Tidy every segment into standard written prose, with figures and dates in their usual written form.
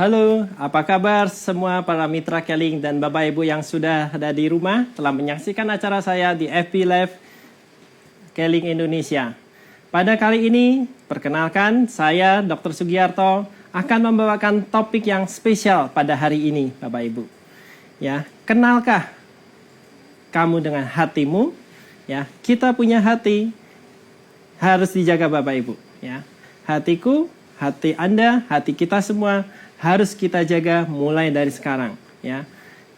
Halo, apa kabar semua para mitra Keling dan Bapak Ibu yang sudah ada di rumah telah menyaksikan acara saya di FB Live Keling Indonesia. Pada kali ini, perkenalkan saya Dr. Sugiarto akan membawakan topik yang spesial pada hari ini, Bapak Ibu. Ya, kenalkah kamu dengan hatimu? Ya, kita punya hati harus dijaga Bapak Ibu. Ya, hatiku, hati Anda, hati kita semua harus kita jaga mulai dari sekarang, ya.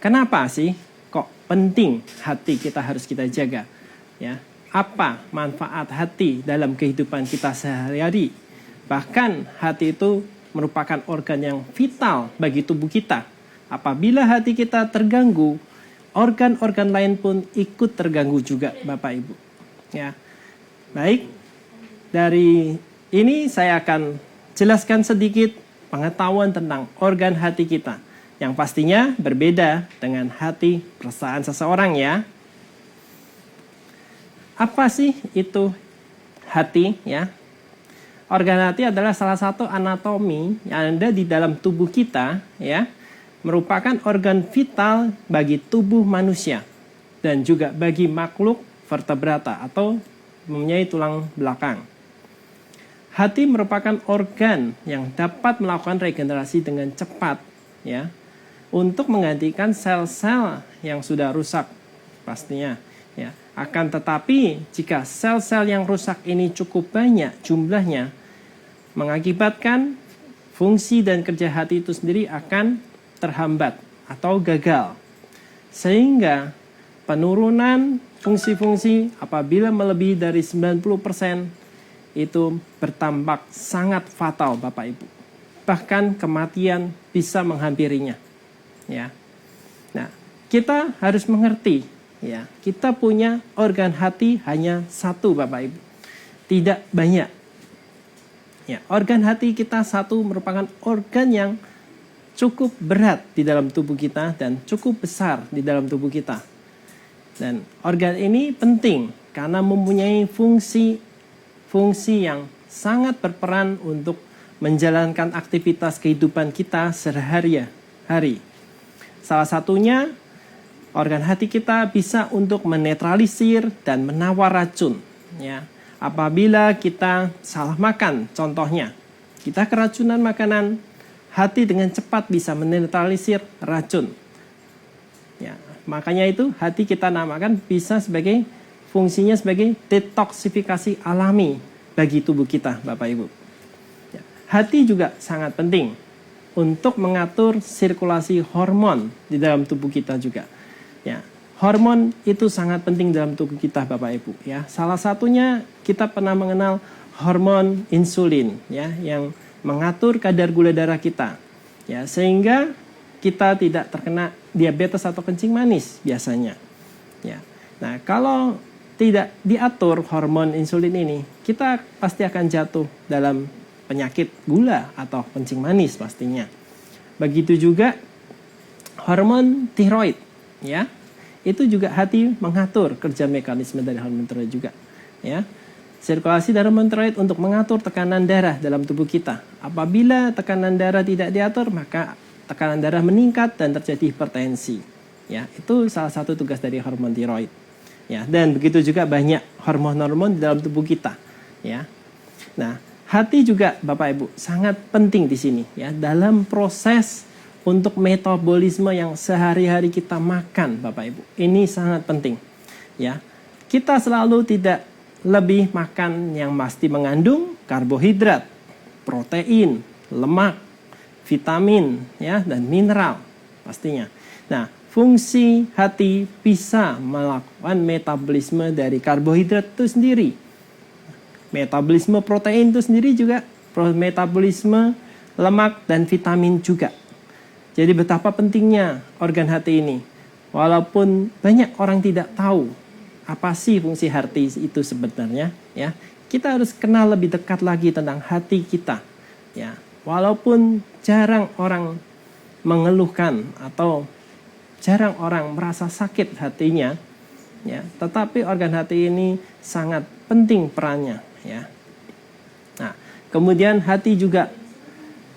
Kenapa sih kok penting hati kita harus kita jaga? Ya. Apa manfaat hati dalam kehidupan kita sehari-hari? Bahkan hati itu merupakan organ yang vital bagi tubuh kita. Apabila hati kita terganggu, organ-organ lain pun ikut terganggu juga, Bapak Ibu. Ya. Baik. Dari ini saya akan jelaskan sedikit pengetahuan tentang organ hati kita yang pastinya berbeda dengan hati perasaan seseorang, ya. Apa sih itu hati, ya? Organ hati adalah salah satu anatomi yang ada di dalam tubuh kita, ya. Merupakan organ vital bagi tubuh manusia dan juga bagi makhluk vertebrata atau mempunyai tulang belakang. Hati merupakan organ yang dapat melakukan regenerasi dengan cepat, ya, untuk menggantikan sel-sel yang sudah rusak pastinya, ya. Akan tetapi jika sel-sel yang rusak ini cukup banyak jumlahnya, mengakibatkan fungsi dan kerja hati itu sendiri akan terhambat atau gagal. Sehingga penurunan fungsi-fungsi apabila melebihi dari 90% itu bertampak sangat fatal, Bapak Ibu. Bahkan kematian bisa menghampirinya, ya. Nah, kita harus mengerti, ya, kita punya organ hati hanya satu, Bapak Ibu, tidak banyak. Ya, organ hati kita satu merupakan organ yang cukup berat di dalam tubuh kita dan cukup besar di dalam tubuh kita. Dan organ ini penting karena mempunyai fungsi yang sangat berperan untuk menjalankan aktivitas kehidupan kita sehari-hari. Salah satunya, organ hati kita bisa untuk menetralisir dan menawar racun. Ya. Apabila kita salah makan, contohnya, kita keracunan makanan, hati dengan cepat bisa menetralisir racun. Ya. Makanya itu hati kita namakan bisa sebagai fungsinya sebagai detoksifikasi alami bagi tubuh kita, Bapak Ibu. Ya, hati juga sangat penting untuk mengatur sirkulasi hormon di dalam tubuh kita juga. Ya, hormon itu sangat penting dalam tubuh kita, Bapak Ibu. Ya, salah satunya kita pernah mengenal hormon insulin, ya, yang mengatur kadar gula darah kita. Ya, sehingga kita tidak terkena diabetes atau kencing manis biasanya. Ya, nah kalau tidak diatur hormon insulin ini, kita pasti akan jatuh dalam penyakit gula atau kencing manis pastinya. Begitu juga hormon tiroid, ya. Itu juga hati mengatur kerja mekanisme dari hormon tiroid juga, ya. Sirkulasi dari hormon tiroid untuk mengatur tekanan darah dalam tubuh kita. Apabila tekanan darah tidak diatur, maka tekanan darah meningkat dan terjadi hipertensi. Ya, itu salah satu tugas dari hormon tiroid. Ya, dan begitu juga banyak hormon-hormon di dalam tubuh kita, ya. Nah, hati juga Bapak Ibu sangat penting di sini, ya, dalam proses untuk metabolisme yang sehari-hari kita makan, Bapak Ibu. Ini sangat penting, ya. Kita selalu tidak lebih makan yang pasti mengandung karbohidrat, protein, lemak, vitamin, ya, dan mineral pastinya. Nah, fungsi hati bisa melakukan metabolisme dari karbohidrat itu sendiri. Metabolisme protein itu sendiri juga, metabolisme lemak dan vitamin juga. Jadi betapa pentingnya organ hati ini. Walaupun banyak orang tidak tahu apa sih fungsi hati itu sebenarnya, ya. Kita harus kenal lebih dekat lagi tentang hati kita, ya. Walaupun jarang orang mengeluhkan atau jarang orang merasa sakit hatinya, ya, tetapi organ hati ini sangat penting perannya, ya. Nah, kemudian hati juga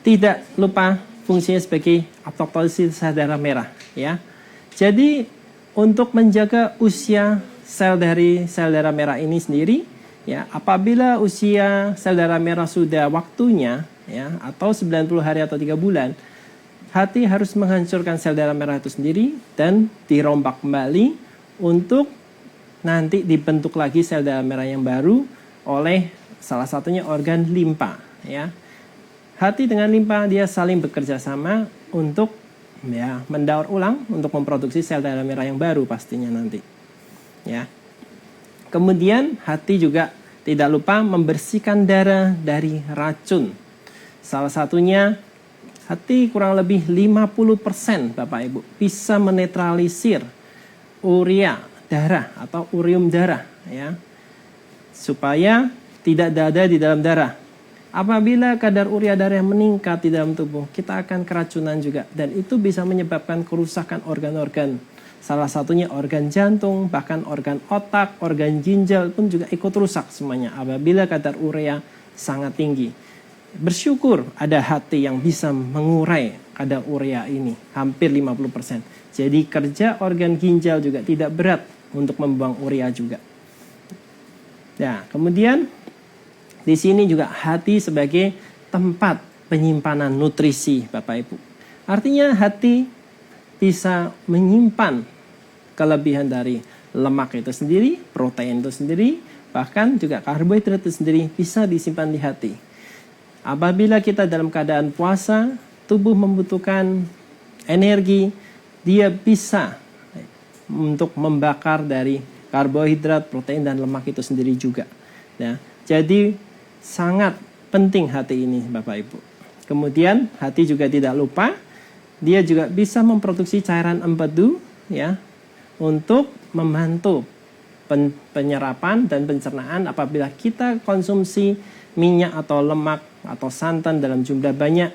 tidak lupa fungsinya sebagai apoptosis sel darah merah, ya. Jadi untuk menjaga usia sel darah merah ini sendiri, ya, apabila usia sel darah merah sudah waktunya, ya, atau 90 hari atau 3 bulan, hati harus menghancurkan sel darah merah itu sendiri dan dirombak kembali untuk nanti dibentuk lagi sel darah merah yang baru oleh salah satunya organ limpa, ya. Hati dengan limpa dia saling bekerja sama untuk, ya, mendaur ulang untuk memproduksi sel darah merah yang baru pastinya nanti, ya. Kemudian hati juga tidak lupa membersihkan darah dari racun. Salah satunya hati kurang lebih 50% Bapak Ibu bisa menetralisir urea darah atau urium darah, ya, supaya tidak ada di dalam darah. Apabila kadar urea darah meningkat di dalam tubuh, kita akan keracunan juga, dan itu bisa menyebabkan kerusakan organ-organ. Salah satunya organ jantung, bahkan organ otak, organ ginjal pun juga ikut rusak semuanya apabila kadar urea sangat tinggi. Bersyukur ada hati yang bisa mengurai kadar urea ini hampir 50%. Jadi kerja organ ginjal juga tidak berat untuk membuang urea juga. Nah, kemudian di sini juga hati sebagai tempat penyimpanan nutrisi, Bapak Ibu. Artinya hati bisa menyimpan kelebihan dari lemak itu sendiri, protein itu sendiri, bahkan juga karbohidrat itu sendiri bisa disimpan di hati. Apabila kita dalam keadaan puasa, tubuh membutuhkan energi, dia bisa untuk membakar dari karbohidrat, protein, dan lemak itu sendiri juga. Nah, jadi sangat penting hati ini, Bapak Ibu. Kemudian hati juga tidak lupa, dia juga bisa memproduksi cairan empedu, ya, untuk membantu penyerapan dan pencernaan apabila kita konsumsi minyak atau lemak atau santan dalam jumlah banyak.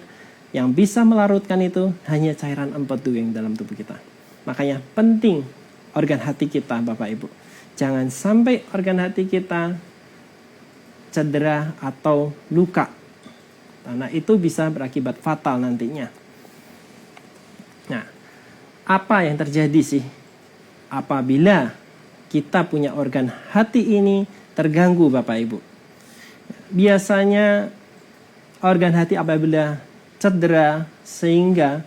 Yang bisa melarutkan itu hanya cairan empedu yang dalam tubuh kita. Makanya penting organ hati kita, Bapak Ibu. Jangan sampai organ hati kita cedera atau luka, karena itu bisa berakibat fatal nantinya. Nah, apa yang terjadi sih apabila kita punya organ hati ini terganggu, Bapak Ibu? Biasanya organ hati apabila cedera sehingga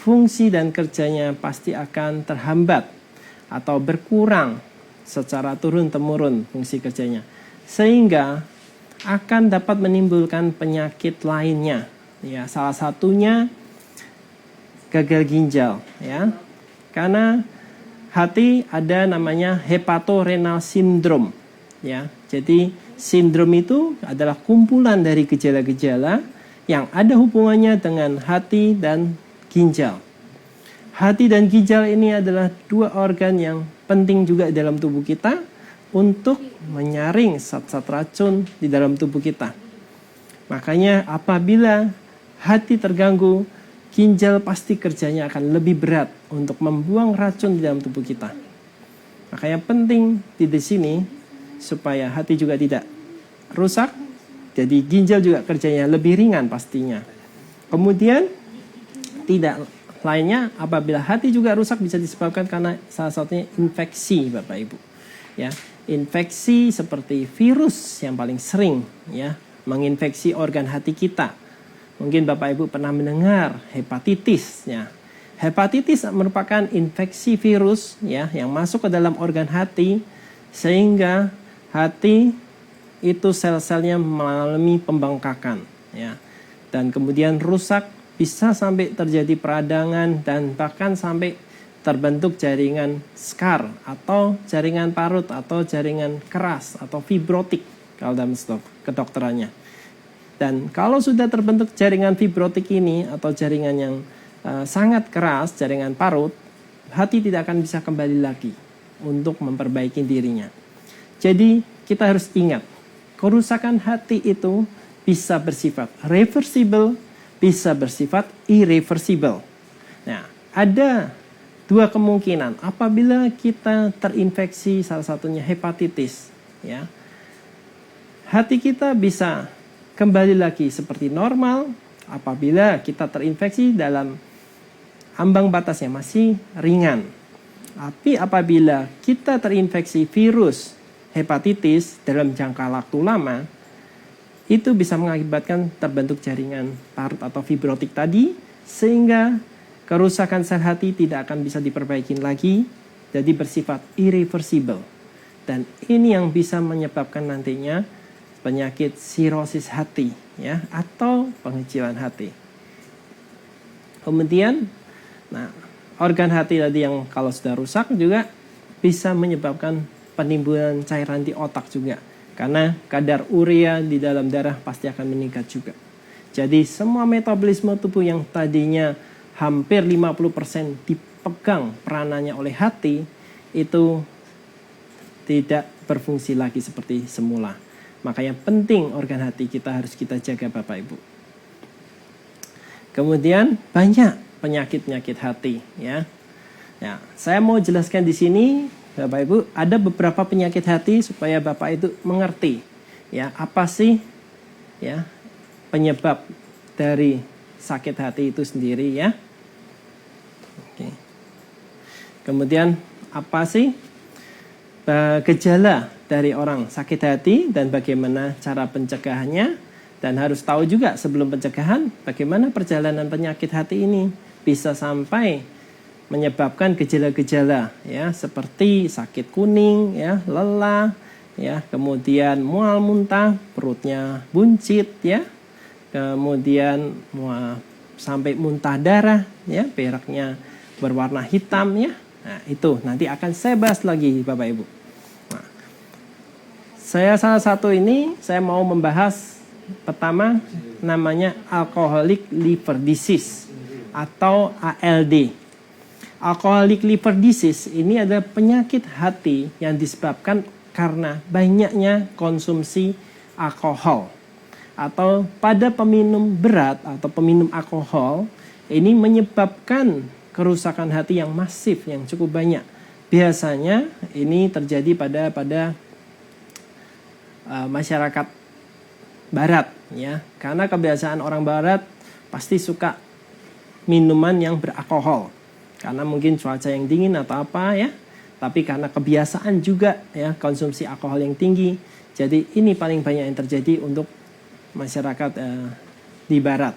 fungsi dan kerjanya pasti akan terhambat atau berkurang secara turun-temurun fungsi kerjanya, sehingga akan dapat menimbulkan penyakit lainnya, ya, salah satunya gagal ginjal, ya, karena hati ada namanya hepatorenal syndrome, ya. Jadi sindrom itu adalah kumpulan dari gejala-gejala yang ada hubungannya dengan hati dan ginjal. Hati dan ginjal ini adalah dua organ yang penting juga dalam tubuh kita untuk menyaring zat-zat racun di dalam tubuh kita. Makanya apabila hati terganggu, ginjal pasti kerjanya akan lebih berat untuk membuang racun di dalam tubuh kita. Makanya penting di sini supaya hati juga tidak rusak, jadi ginjal juga kerjanya lebih ringan pastinya. Kemudian tidak lainnya apabila hati juga rusak bisa disebabkan karena salah satunya infeksi, Bapak Ibu. Ya, infeksi seperti virus yang paling sering, ya, menginfeksi organ hati kita. Mungkin Bapak Ibu pernah mendengar hepatitis, ya. Hepatitis merupakan infeksi virus, ya, yang masuk ke dalam organ hati sehingga hati itu sel-selnya mengalami pembengkakan, ya, dan kemudian rusak, bisa sampai terjadi peradangan dan bahkan sampai terbentuk jaringan skar atau jaringan parut atau jaringan keras atau fibrotik kalau dalam kedokterannya. Dan kalau sudah terbentuk jaringan fibrotik ini atau jaringan yang sangat keras, jaringan parut, hati tidak akan bisa kembali lagi untuk memperbaiki dirinya. Jadi kita harus ingat, kerusakan hati itu bisa bersifat reversible, bisa bersifat irreversible. Nah, ada dua kemungkinan apabila kita terinfeksi salah satunya hepatitis, ya. Hati kita bisa kembali lagi seperti normal apabila kita terinfeksi dalam ambang batasnya masih ringan. Tapi apabila kita terinfeksi virus hepatitis dalam jangka waktu lama, itu bisa mengakibatkan terbentuk jaringan parut atau fibrotik tadi, sehingga kerusakan sel hati tidak akan bisa diperbaiki lagi, jadi bersifat irreversible. Dan ini yang bisa menyebabkan nantinya penyakit sirosis hati, ya, atau pengecilan hati. Kemudian, organ hati tadi yang kalau sudah rusak juga bisa menyebabkan penimbunan cairan di otak juga. Karena kadar urea di dalam darah pasti akan meningkat juga. Jadi semua metabolisme tubuh yang tadinya hampir 50% dipegang peranannya oleh hati, itu tidak berfungsi lagi seperti semula. Makanya penting organ hati kita harus kita jaga Bapak Ibu. Kemudian banyak penyakit-penyakit hati, ya. Ya, saya mau jelaskan di sini Bapak Ibu, ada beberapa penyakit hati supaya Bapak itu mengerti, ya, apa sih, ya, penyebab dari sakit hati itu sendiri, ya. Oke. Kemudian apa sih gejala dari orang sakit hati dan bagaimana cara pencegahannya, dan harus tahu juga sebelum pencegahan bagaimana perjalanan penyakit hati ini bisa sampai menyebabkan gejala-gejala, ya, seperti sakit kuning, ya, lelah, ya, kemudian mual muntah, perutnya buncit, ya, kemudian sampai muntah darah, ya, beraknya berwarna hitam, ya. Nah, itu nanti akan saya bahas lagi Bapak Ibu. Nah, saya salah satu ini saya mau membahas pertama namanya alcoholic liver disease atau ALD. Alcoholic liver disease ini adalah penyakit hati yang disebabkan karena banyaknya konsumsi alkohol. Atau pada peminum berat atau peminum alkohol, ini menyebabkan kerusakan hati yang masif, yang cukup banyak. Biasanya ini terjadi pada masyarakat barat, ya. Karena kebiasaan orang barat pasti suka minuman yang beralkohol. Karena mungkin cuaca yang dingin atau apa, ya. Tapi karena kebiasaan juga, ya, konsumsi alkohol yang tinggi. Jadi ini paling banyak yang terjadi untuk masyarakat di barat.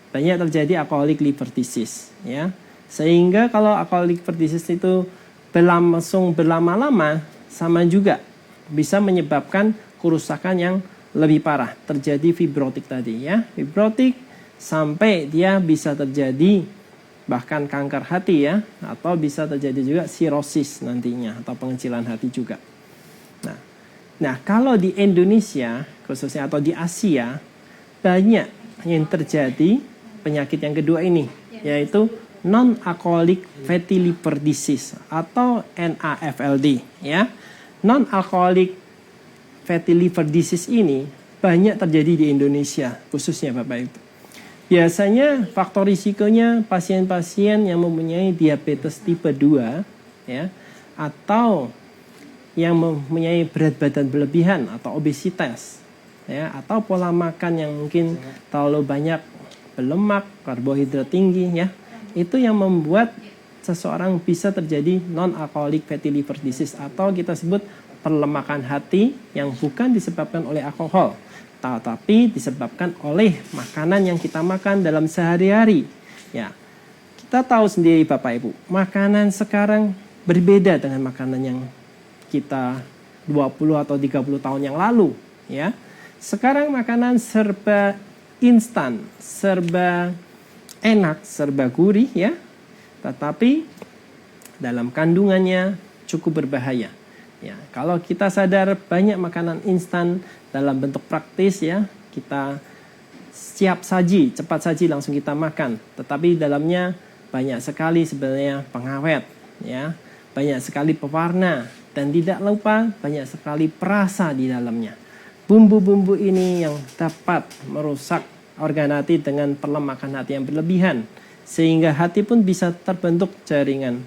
Banyak terjadi alcoholic liver disease, ya. Sehingga kalau alcoholic liver disease itu berlangsung berlama-lama, sama juga bisa menyebabkan kerusakan yang lebih parah. Terjadi fibrotik tadi, ya. Fibrotik sampai dia bisa terjadi bahkan kanker hati, ya, atau bisa terjadi juga sirosis nantinya atau pengecilan hati juga. Nah, kalau di Indonesia khususnya atau di Asia banyak yang terjadi penyakit yang kedua ini, yaitu non-alcoholic fatty liver disease atau NAFLD, ya. Non-alcoholic fatty liver disease ini banyak terjadi di Indonesia khususnya Bapak Ibu. Biasanya faktor risikonya pasien-pasien yang mempunyai diabetes tipe 2, ya, atau yang mempunyai berat badan berlebihan atau obesitas, ya, atau pola makan yang mungkin terlalu banyak berlemak, karbohidrat tinggi, ya. Itu yang membuat seseorang bisa terjadi non-alcoholic fatty liver disease atau kita sebut perlemakan hati yang bukan disebabkan oleh alkohol, tetapi disebabkan oleh makanan yang kita makan dalam sehari-hari. Ya, kita tahu sendiri Bapak Ibu, makanan sekarang berbeda dengan makanan yang kita 20 atau 30 tahun yang lalu, ya. Sekarang makanan serba instan, serba enak, serba gurih, ya. Tetapi dalam kandungannya cukup berbahaya. Ya, kalau kita sadar banyak makanan instan dalam bentuk praktis, ya, kita siap saji, cepat saji langsung kita makan. Tetapi dalamnya banyak sekali sebenarnya pengawet, ya, banyak sekali pewarna, dan tidak lupa banyak sekali perasa di dalamnya. Bumbu-bumbu ini yang dapat merusak organ hati dengan perlemakan hati yang berlebihan, sehingga hati pun bisa terbentuk jaringan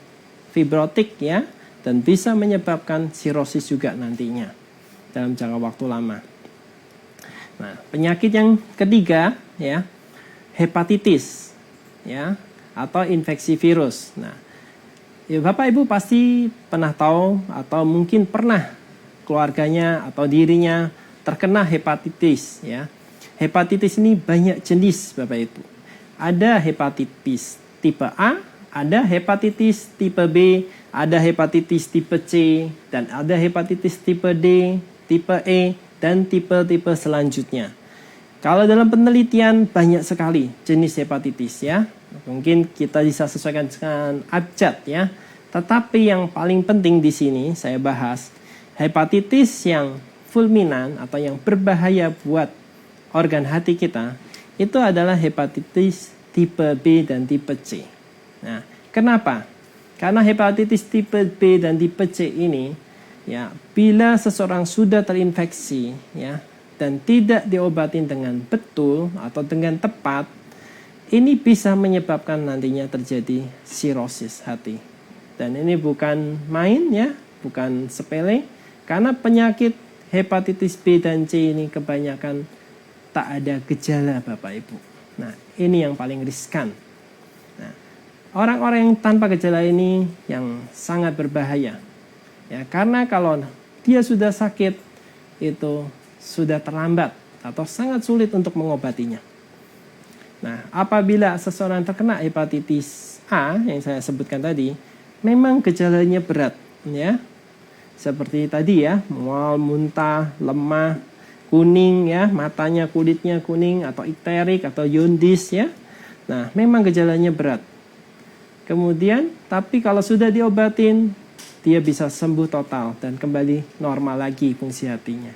fibrotik, ya, dan bisa menyebabkan sirosis juga nantinya dalam jangka waktu lama. Nah, penyakit yang ketiga, ya, hepatitis, ya, atau infeksi virus. Nah, ya Bapak Ibu pasti pernah tahu atau mungkin pernah keluarganya atau dirinya terkena hepatitis, ya. Hepatitis ini banyak jenis Bapak Ibu. Ada hepatitis tipe A, ada hepatitis tipe B, ada hepatitis tipe C, dan ada hepatitis tipe D, tipe E, dan tipe-tipe selanjutnya. Kalau dalam penelitian banyak sekali jenis hepatitis, ya. Mungkin kita bisa sesuaikan dengan abjad, ya. Tetapi yang paling penting di sini saya bahas hepatitis yang fulminan atau yang berbahaya buat organ hati kita itu adalah hepatitis tipe B dan tipe C. Nah, kenapa? Karena hepatitis tipe B dan tipe C ini, ya, bila seseorang sudah terinfeksi, ya, dan tidak diobatin dengan betul atau dengan tepat, ini bisa menyebabkan nantinya terjadi sirosis hati. Dan ini bukan main, ya, bukan sepele, karena penyakit hepatitis B dan C ini kebanyakan tak ada gejala Bapak Ibu. Nah, ini yang paling riskan. Nah, orang-orang yang tanpa gejala ini yang sangat berbahaya. Ya, karena kalau dia sudah sakit itu sudah terlambat atau sangat sulit untuk mengobatinya. Nah, apabila seseorang terkena hepatitis A yang saya sebutkan tadi, memang gejalanya berat, ya. Seperti tadi, ya, mual, muntah, lemah, kuning, ya, matanya kulitnya kuning atau ikterik atau jaundice, ya. Nah, memang gejalanya berat. Kemudian, tapi kalau sudah diobatin, dia bisa sembuh total dan kembali normal lagi fungsi hatinya.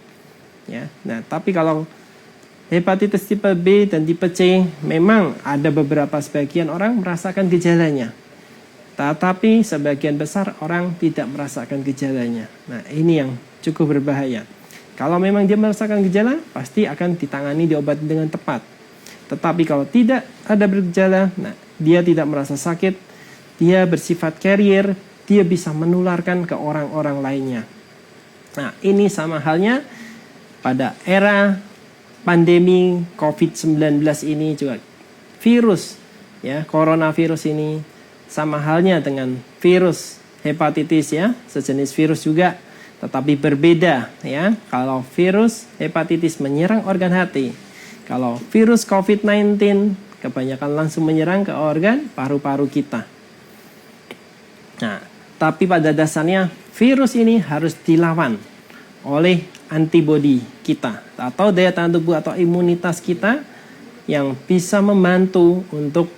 Ya. Nah, tapi kalau hepatitis tipe B dan tipe C, memang ada beberapa sebagian orang merasakan gejalanya. Tetapi sebagian besar orang tidak merasakan gejalanya. Nah, ini yang cukup berbahaya. Kalau memang dia merasakan gejala, pasti akan ditangani, diobati dengan tepat. Tetapi kalau tidak ada bergejala, nah, dia tidak merasa sakit, dia bersifat carrier, dia bisa menularkan ke orang-orang lainnya. Nah, ini sama halnya pada era pandemi COVID-19 ini juga. Virus, ya, coronavirus ini sama halnya dengan virus hepatitis, ya, sejenis virus juga. Tetapi berbeda, ya. Kalau virus hepatitis menyerang organ hati, kalau virus COVID-19 kebanyakan langsung menyerang ke organ paru-paru kita. Nah, tapi pada dasarnya virus ini harus dilawan oleh antibodi kita atau daya tahan tubuh atau imunitas kita yang bisa membantu untuk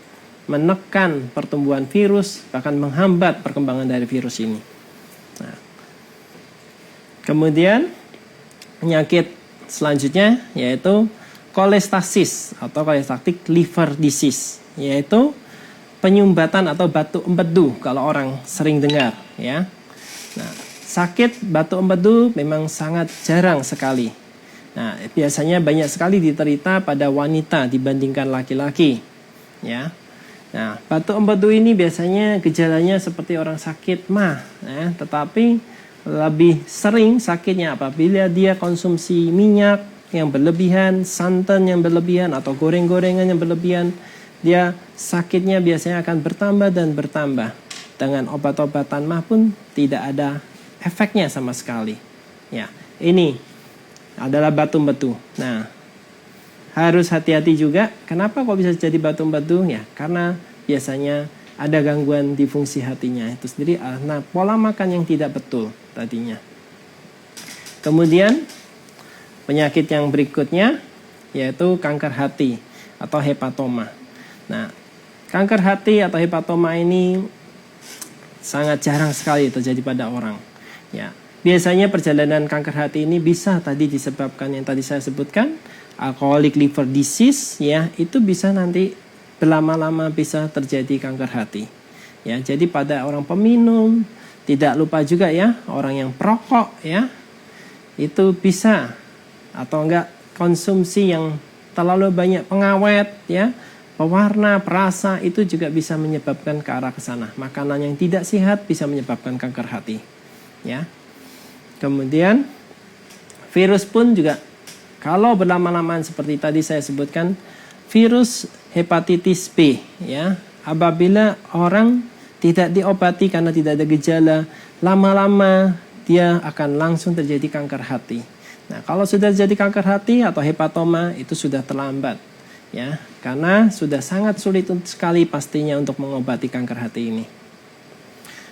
menekan pertumbuhan virus, bahkan menghambat perkembangan dari virus ini. Nah, kemudian penyakit selanjutnya yaitu kolestasis atau cholestatic liver disease, yaitu penyumbatan atau batu empedu kalau orang sering dengar, ya. Nah, sakit batu empedu memang sangat jarang sekali. Nah, biasanya banyak sekali diterita pada wanita dibandingkan laki-laki, ya. Nah, batu empedu ini biasanya gejalanya seperti orang sakit mah, ya, tetapi lebih sering sakitnya apabila dia konsumsi minyak yang berlebihan, santan yang berlebihan, atau goreng-gorengan yang berlebihan. Dia sakitnya biasanya akan bertambah dan bertambah. Dengan obat-obatan mah pun tidak ada efeknya sama sekali. Ya, ini adalah batu empedu. Nah, harus hati-hati juga. Kenapa kok bisa jadi batu empedu? Ya, karena biasanya ada gangguan di fungsi hatinya itu sendiri. Nah, pola makan yang tidak betul tadinya. Kemudian penyakit yang berikutnya yaitu kanker hati atau hepatoma. Nah, kanker hati atau hepatoma ini sangat jarang sekali terjadi pada orang. Ya, biasanya perjalanan kanker hati ini bisa tadi disebabkan yang tadi saya sebutkan, alcoholic liver disease, ya, itu bisa nanti berlama-lama bisa terjadi kanker hati. Ya, jadi pada orang peminum, tidak lupa juga ya, orang yang perokok, ya, itu bisa atau enggak konsumsi yang terlalu banyak pengawet, ya, pewarna, perasa, itu juga bisa menyebabkan ke arah ke sana. Makanan yang tidak sehat bisa menyebabkan kanker hati, ya. Kemudian virus pun juga kalau berlama-lamaan seperti tadi saya sebutkan, virus hepatitis B, ya. Apabila orang tidak diobati karena tidak ada gejala, lama-lama dia akan langsung terjadi kanker hati. Nah, kalau sudah terjadi kanker hati atau hepatoma itu sudah terlambat, ya, karena sudah sangat sulit sekali pastinya untuk mengobati kanker hati ini.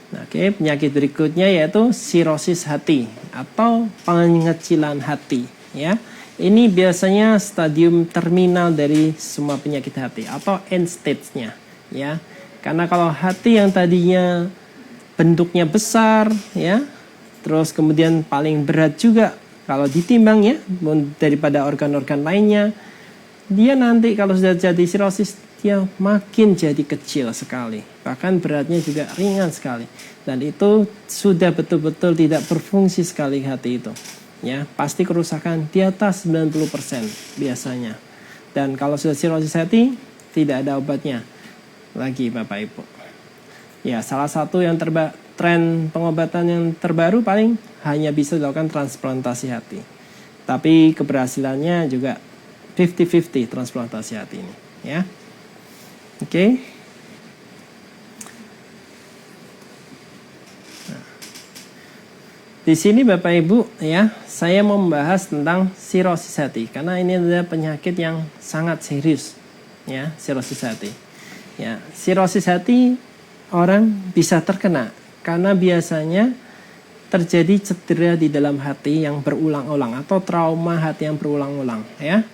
Nah, oke, penyakit berikutnya yaitu sirosis hati atau pengecilan hati, ya. Ini biasanya stadium terminal dari semua penyakit hati atau end stage-nya, ya. Karena kalau hati yang tadinya bentuknya besar, ya, terus kemudian paling berat juga kalau ditimbang, ya, daripada organ-organ lainnya, dia nanti kalau sudah jadi sirosis dia makin jadi kecil sekali, bahkan beratnya juga ringan sekali, dan itu sudah betul-betul tidak berfungsi sekali hati itu, ya, pasti kerusakan di atas 90% biasanya. Dan kalau sudah sirosis hati tidak ada obatnya lagi, Bapak Ibu. Ya, salah satu yang tren pengobatan yang terbaru paling hanya bisa dilakukan transplantasi hati. Tapi keberhasilannya juga 50-50 transplantasi hati ini, ya. Oke. Nah, di sini Bapak Ibu, ya, saya mau membahas tentang sirosis hati karena ini adalah penyakit yang sangat serius, ya, sirosis hati. Ya, sirosis hati orang bisa terkena karena biasanya terjadi cedera di dalam hati yang berulang-ulang atau trauma hati yang berulang-ulang, ya.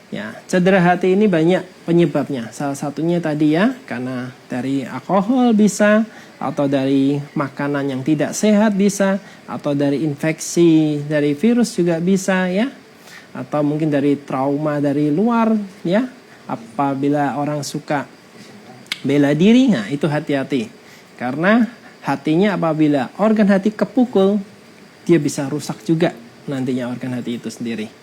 Ya, cedera hati ini banyak penyebabnya. Salah satunya tadi, ya, karena dari alkohol bisa, atau dari makanan yang tidak sehat bisa, atau dari infeksi dari virus juga bisa, ya. Atau mungkin dari trauma dari luar, ya. Apabila orang suka bela diri, nah itu hati-hati. Karena hatinya apabila organ hati kepukul, dia bisa rusak juga nantinya organ hati itu sendiri,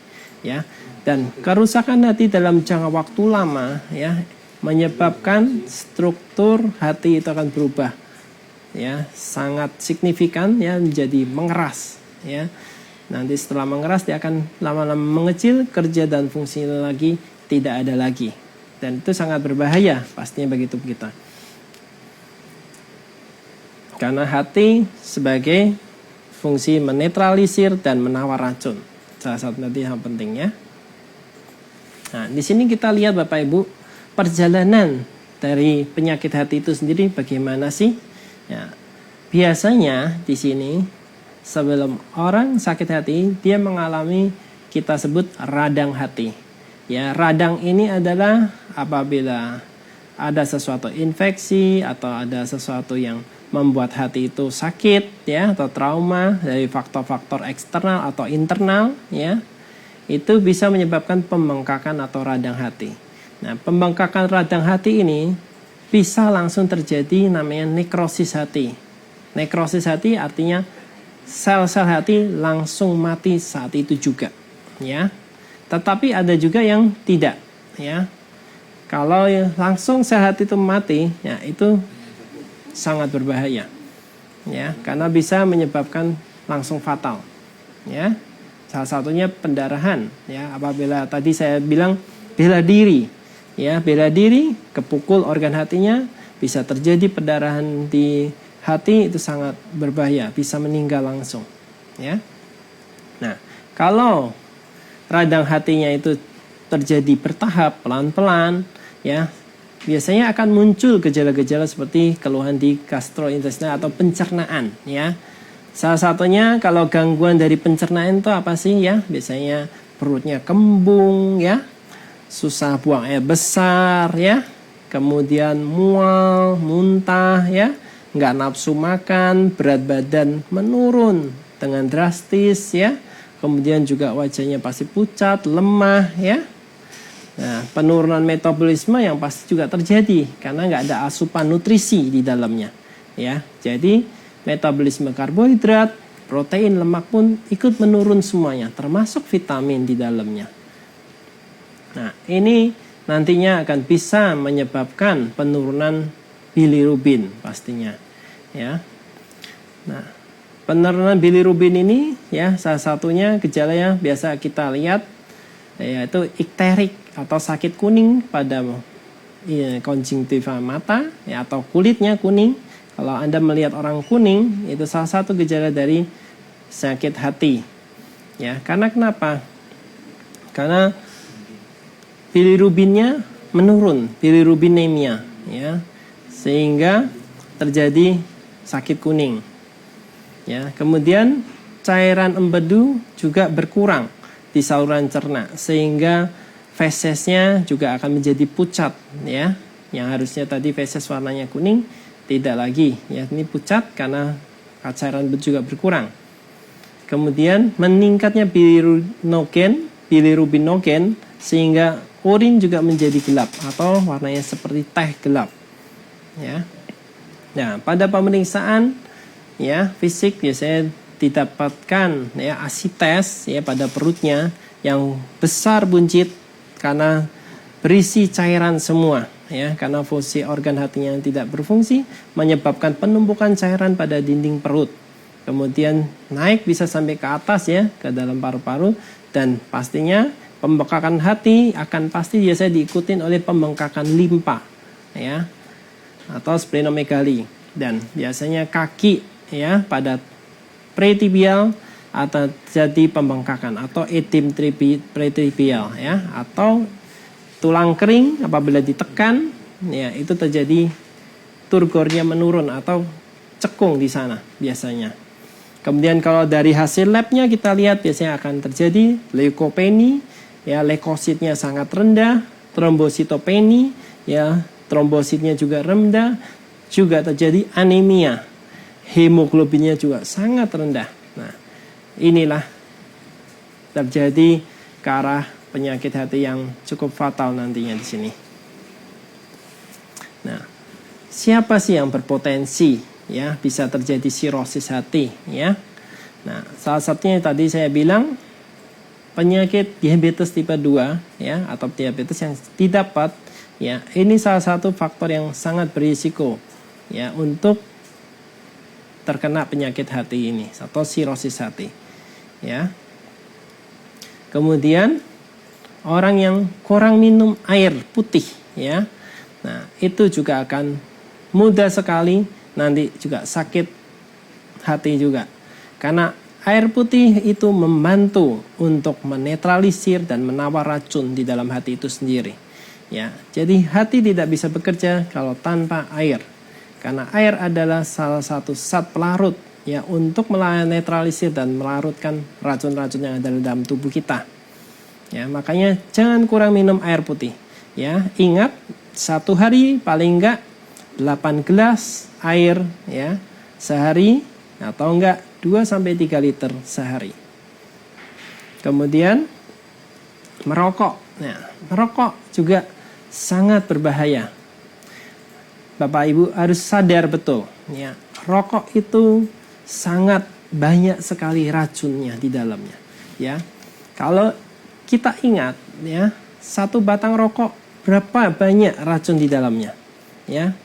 ya. Dan kerusakan hati dalam jangka waktu lama, ya, menyebabkan struktur hati itu akan berubah, ya, sangat signifikan, ya, menjadi mengeras, ya. Nanti setelah mengeras dia akan lama-lama mengecil, kerja dan fungsinya lagi tidak ada lagi, dan itu sangat berbahaya pastinya bagi tubuh kita. Karena hati sebagai fungsi menetralisir dan menawar racun, salah satu nanti yang pentingnya. Nah, di sini kita lihat Bapak Ibu perjalanan dari penyakit hati itu sendiri bagaimana sih? Ya, biasanya di sini sebelum orang sakit hati dia mengalami kita sebut radang hati. Ya, radang ini adalah apabila ada sesuatu infeksi atau ada sesuatu yang membuat hati itu sakit, ya, atau trauma dari faktor-faktor eksternal atau internal, ya. Itu bisa menyebabkan pembengkakan atau radang hati. Nah, pembengkakan radang hati ini bisa langsung terjadi namanya nekrosis hati. Nekrosis hati artinya sel-sel hati langsung mati saat itu juga, ya. Tetapi ada juga yang tidak, ya. Kalau langsung sel hati itu mati, ya itu sangat berbahaya, ya, karena bisa menyebabkan langsung fatal, ya. Salah satunya pendarahan, ya, apabila tadi saya bilang bela diri, ya, bela diri kepukul organ hatinya bisa terjadi pendarahan di hati, itu sangat berbahaya, bisa meninggal langsung, ya. Nah, kalau radang hatinya itu terjadi bertahap pelan-pelan, ya, biasanya akan muncul gejala-gejala seperti keluhan di gastrointestinal atau pencernaan, ya. Salah satunya kalau gangguan dari pencernaan itu apa sih, ya? Biasanya perutnya kembung, ya, susah buang air besar, ya, kemudian mual, muntah, ya, nggak nafsu makan, berat badan menurun dengan drastis, ya, kemudian juga wajahnya pasti pucat, lemah, ya. Nah, penurunan metabolisme yang pasti juga terjadi karena nggak ada asupan nutrisi di dalamnya, ya. Jadi metabolisme karbohidrat, protein, lemak pun ikut menurun semuanya, termasuk vitamin di dalamnya. Nah, ini nantinya akan bisa menyebabkan penurunan bilirubin pastinya, ya. Nah, penurunan bilirubin ini, ya, salah satunya gejalanya biasa kita lihat yaitu ikterik atau sakit kuning pada konjungtiva mata ya, atau kulitnya kuning. Kalau Anda melihat orang kuning, itu salah satu gejala dari sakit hati. Ya, karena kenapa? Karena bilirubinnya menurun, bilirubinemia ya. Sehingga terjadi sakit kuning. Ya, kemudian cairan empedu juga berkurang di saluran cerna sehingga fesesnya juga akan menjadi pucat ya. Yang harusnya tadi feses warnanya kuning tidak lagi ya, ini pucat karena cairan empedu juga berkurang. Kemudian meningkatnya bilirubinogen sehingga urin juga menjadi gelap atau warnanya seperti teh gelap ya. Nah, pada pemeriksaan ya fisik biasanya didapatkan ya asites ya pada perutnya yang besar buncit karena berisi cairan semua ya, karena fungsi organ hatinya yang tidak berfungsi menyebabkan penumpukan cairan pada dinding perut. Kemudian naik bisa sampai ke atas ya, ke dalam paru-paru, dan pastinya pembengkakan hati akan pasti biasanya diikutin oleh pembengkakan limpa ya atau splenomegali, dan biasanya kaki ya pada pretibial atau jadi pembengkakan atau edim pretibial ya, atau tulang kering apabila ditekan ya itu terjadi turgornya menurun atau cekung di sana biasanya. Kemudian kalau dari hasil labnya kita lihat biasanya akan terjadi leukopeni ya, leukositnya sangat rendah, trombositopeni ya, trombositnya juga rendah, juga terjadi anemia, hemoglobinnya juga sangat rendah. Nah, inilah terjadi ke arah penyakit hati yang cukup fatal nantinya di sini. Nah, siapa sih yang berpotensi ya bisa terjadi sirosis hati ya? Nah, salah satunya tadi saya bilang penyakit diabetes tipe 2 ya, atau diabetes yang didapat ya, ini salah satu faktor yang sangat berisiko ya untuk terkena penyakit hati ini atau sirosis hati ya. Kemudian orang yang kurang minum air putih ya, nah itu juga akan mudah sekali nanti juga sakit hati juga, karena air putih itu membantu untuk menetralisir dan menawar racun di dalam hati itu sendiri ya. Jadi hati tidak bisa bekerja kalau tanpa air, karena air adalah salah satu zat pelarut ya untuk menetralisir dan melarutkan racun-racun yang ada dalam tubuh kita. Ya, makanya jangan kurang minum air putih. Ya, ingat satu hari paling enggak 8 gelas air ya sehari, atau enggak 2-3 liter sehari. Kemudian merokok. Nah, merokok juga sangat berbahaya. Bapak Ibu harus sadar betul ya, rokok itu sangat banyak sekali racunnya di dalamnya ya. Kalau kita ingat ya, satu batang rokok berapa banyak racun di dalamnya ya.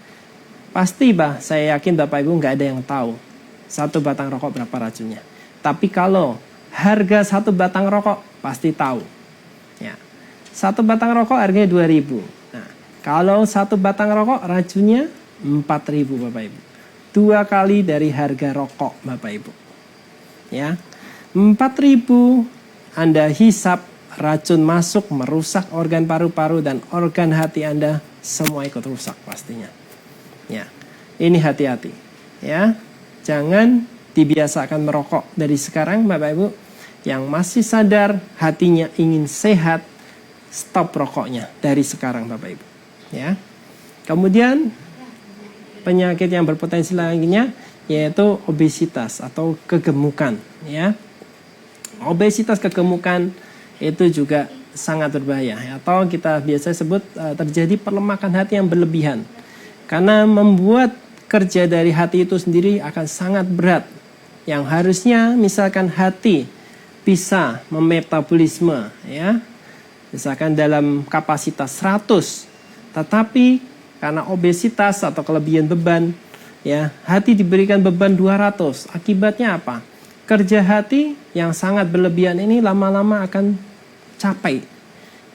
Pasti saya yakin Bapak Ibu nggak ada yang tahu satu batang rokok berapa racunnya. Tapi kalau harga satu batang rokok pasti tahu ya. Satu batang rokok harganya 2.000. Nah, kalau satu batang rokok racunnya 4.000 Bapak Ibu. 2 kali dari harga rokok Bapak Ibu ya. 4.000 Anda hisap, racun masuk merusak organ paru-paru dan organ hati Anda semua ikut rusak pastinya. Ya, ini hati-hati ya. Jangan dibiasakan merokok dari sekarang Bapak Ibu. Yang masih sadar hatinya ingin sehat, stop rokoknya dari sekarang Bapak Ibu ya. Kemudian penyakit yang berpotensi lainnya yaitu obesitas atau kegemukan ya. Obesitas kegemukan itu juga sangat berbahaya, atau kita biasa sebut terjadi perlemakan hati yang berlebihan, karena membuat kerja dari hati itu sendiri akan sangat berat, yang harusnya misalkan hati bisa memetabolisme ya, misalkan dalam kapasitas 100, tetapi karena obesitas atau kelebihan beban ya, hati diberikan beban 200. Akibatnya apa? Kerja hati yang sangat berlebihan ini lama-lama akan capek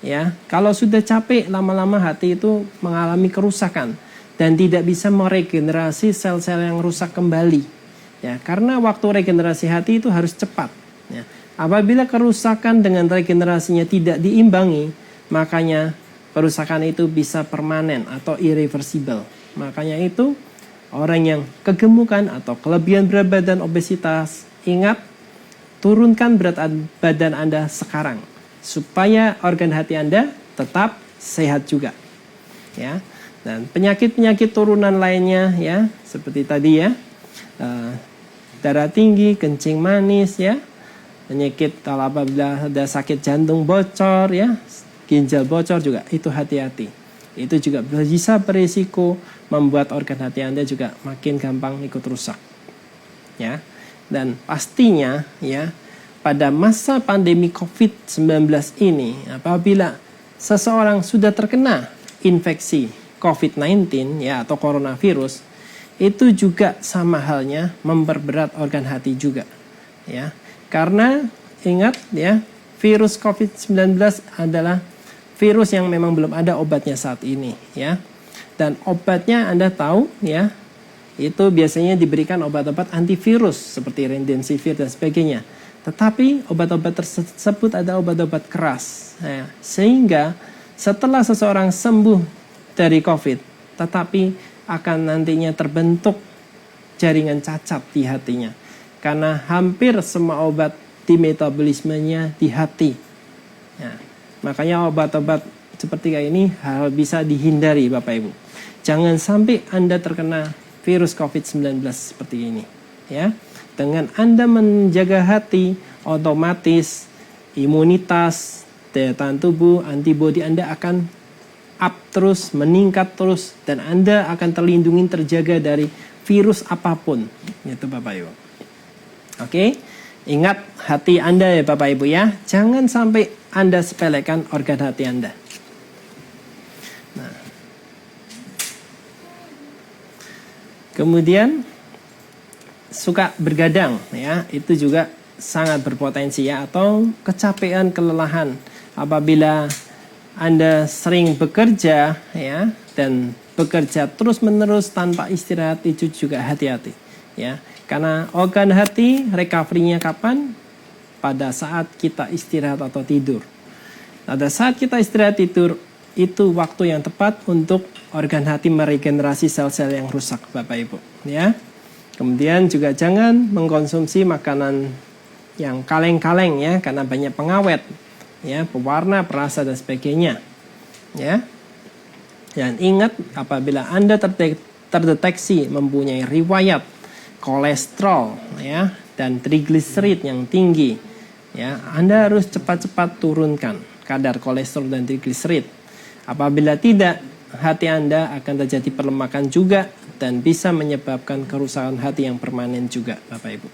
ya. Kalau sudah capek, lama-lama hati itu mengalami kerusakan dan tidak bisa meregenerasi sel-sel yang rusak kembali. Ya, karena waktu regenerasi hati itu harus cepat. Ya. Apabila kerusakan dengan regenerasinya tidak diimbangi, makanya kerusakan itu bisa permanen atau irreversible. Makanya itu orang yang kegemukan atau kelebihan berat badan, obesitas, ingat, turunkan berat badan Anda sekarang supaya organ hati Anda tetap sehat juga. Ya. Dan penyakit-penyakit turunan lainnya ya, seperti tadi ya. Darah tinggi, kencing manis ya. Penyakit kalau apabila ada sakit jantung bocor ya, ginjal bocor juga, itu hati-hati. Itu juga bisa berisiko membuat organ hati Anda juga makin gampang ikut rusak. Ya. Dan pastinya ya, pada masa pandemi COVID-19 ini, apabila seseorang sudah terkena infeksi COVID-19 ya atau coronavirus, itu juga sama halnya memperberat organ hati juga. Ya. Karena ingat ya, virus COVID-19 adalah virus yang memang belum ada obatnya saat ini ya. Dan obatnya Anda tahu ya, itu biasanya diberikan obat-obat antivirus seperti remdesivir dan sebagainya. Tetapi obat-obat tersebut ada obat-obat keras. Nah, sehingga setelah seseorang sembuh dari COVID, tetapi akan nantinya terbentuk jaringan cacat di hatinya. Karena hampir semua obat di metabolismenya di hati. Nah, makanya obat-obat seperti kayak ini hal bisa dihindari Bapak Ibu. Jangan sampai Anda terkena virus COVID-19 seperti ini. Ya, dengan Anda menjaga hati, otomatis imunitas, daya tahan tubuh, antibodi Anda akan up terus, meningkat terus, dan Anda akan terlindungi, terjaga dari virus apapun. Itu Bapak Ibu. Oke, ingat hati Anda ya Bapak Ibu ya. Jangan sampai Anda sepelekan organ hati Anda. Nah, kemudian suka bergadang ya, itu juga sangat berpotensi ya, atau kecapean, kelelahan. Apabila Anda sering bekerja ya dan bekerja terus-menerus tanpa istirahat, itu juga hati-hati ya. Karena organ hati recovery-nya kapan? Pada saat kita istirahat atau tidur. Pada saat kita istirahat tidur, itu waktu yang tepat untuk organ hati meregenerasi sel-sel yang rusak Bapak Ibu ya. Kemudian juga jangan mengkonsumsi makanan yang kaleng-kaleng ya, karena banyak pengawet ya, pewarna, perasa dan sebagainya ya. Dan ingat, apabila Anda terdeteksi mempunyai riwayat kolesterol ya dan trigliserid yang tinggi ya, Anda harus cepat-cepat turunkan kadar kolesterol dan trigliserid. Apabila tidak, hati Anda akan terjadi perlemakan juga dan bisa menyebabkan kerusakan hati yang permanen juga Bapak Ibu.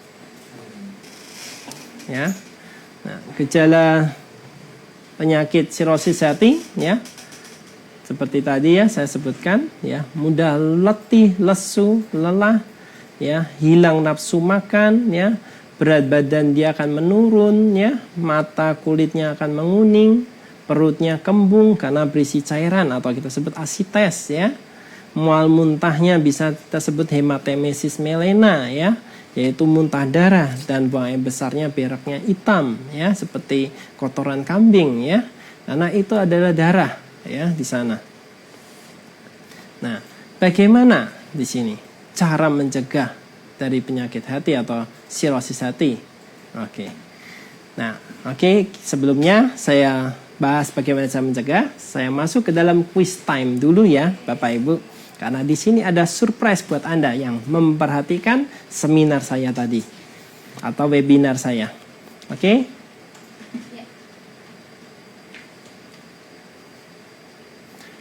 Ya. Nah, gejala penyakit sirosis hati ya, seperti tadi ya saya sebutkan ya, mudah letih, lesu, lelah ya, hilang nafsu makan ya, berat badan dia akan menurun ya, mata kulitnya akan menguning, perutnya kembung karena berisi cairan atau kita sebut asites ya. Mual muntahnya bisa kita sebut hematemesis melena ya, yaitu muntah darah, dan buang air besarnya beraknya hitam ya, seperti kotoran kambing ya. Karena itu adalah darah ya di sana. Nah, bagaimana di sini cara mencegah dari penyakit hati atau sirosis hati? Oke. Nah, sebelumnya saya bahas bagaimana cara mencegah. Saya masuk ke dalam quiz time dulu ya, Bapak Ibu. Karena di sini ada surprise buat Anda yang memperhatikan seminar saya tadi atau webinar saya. Oke?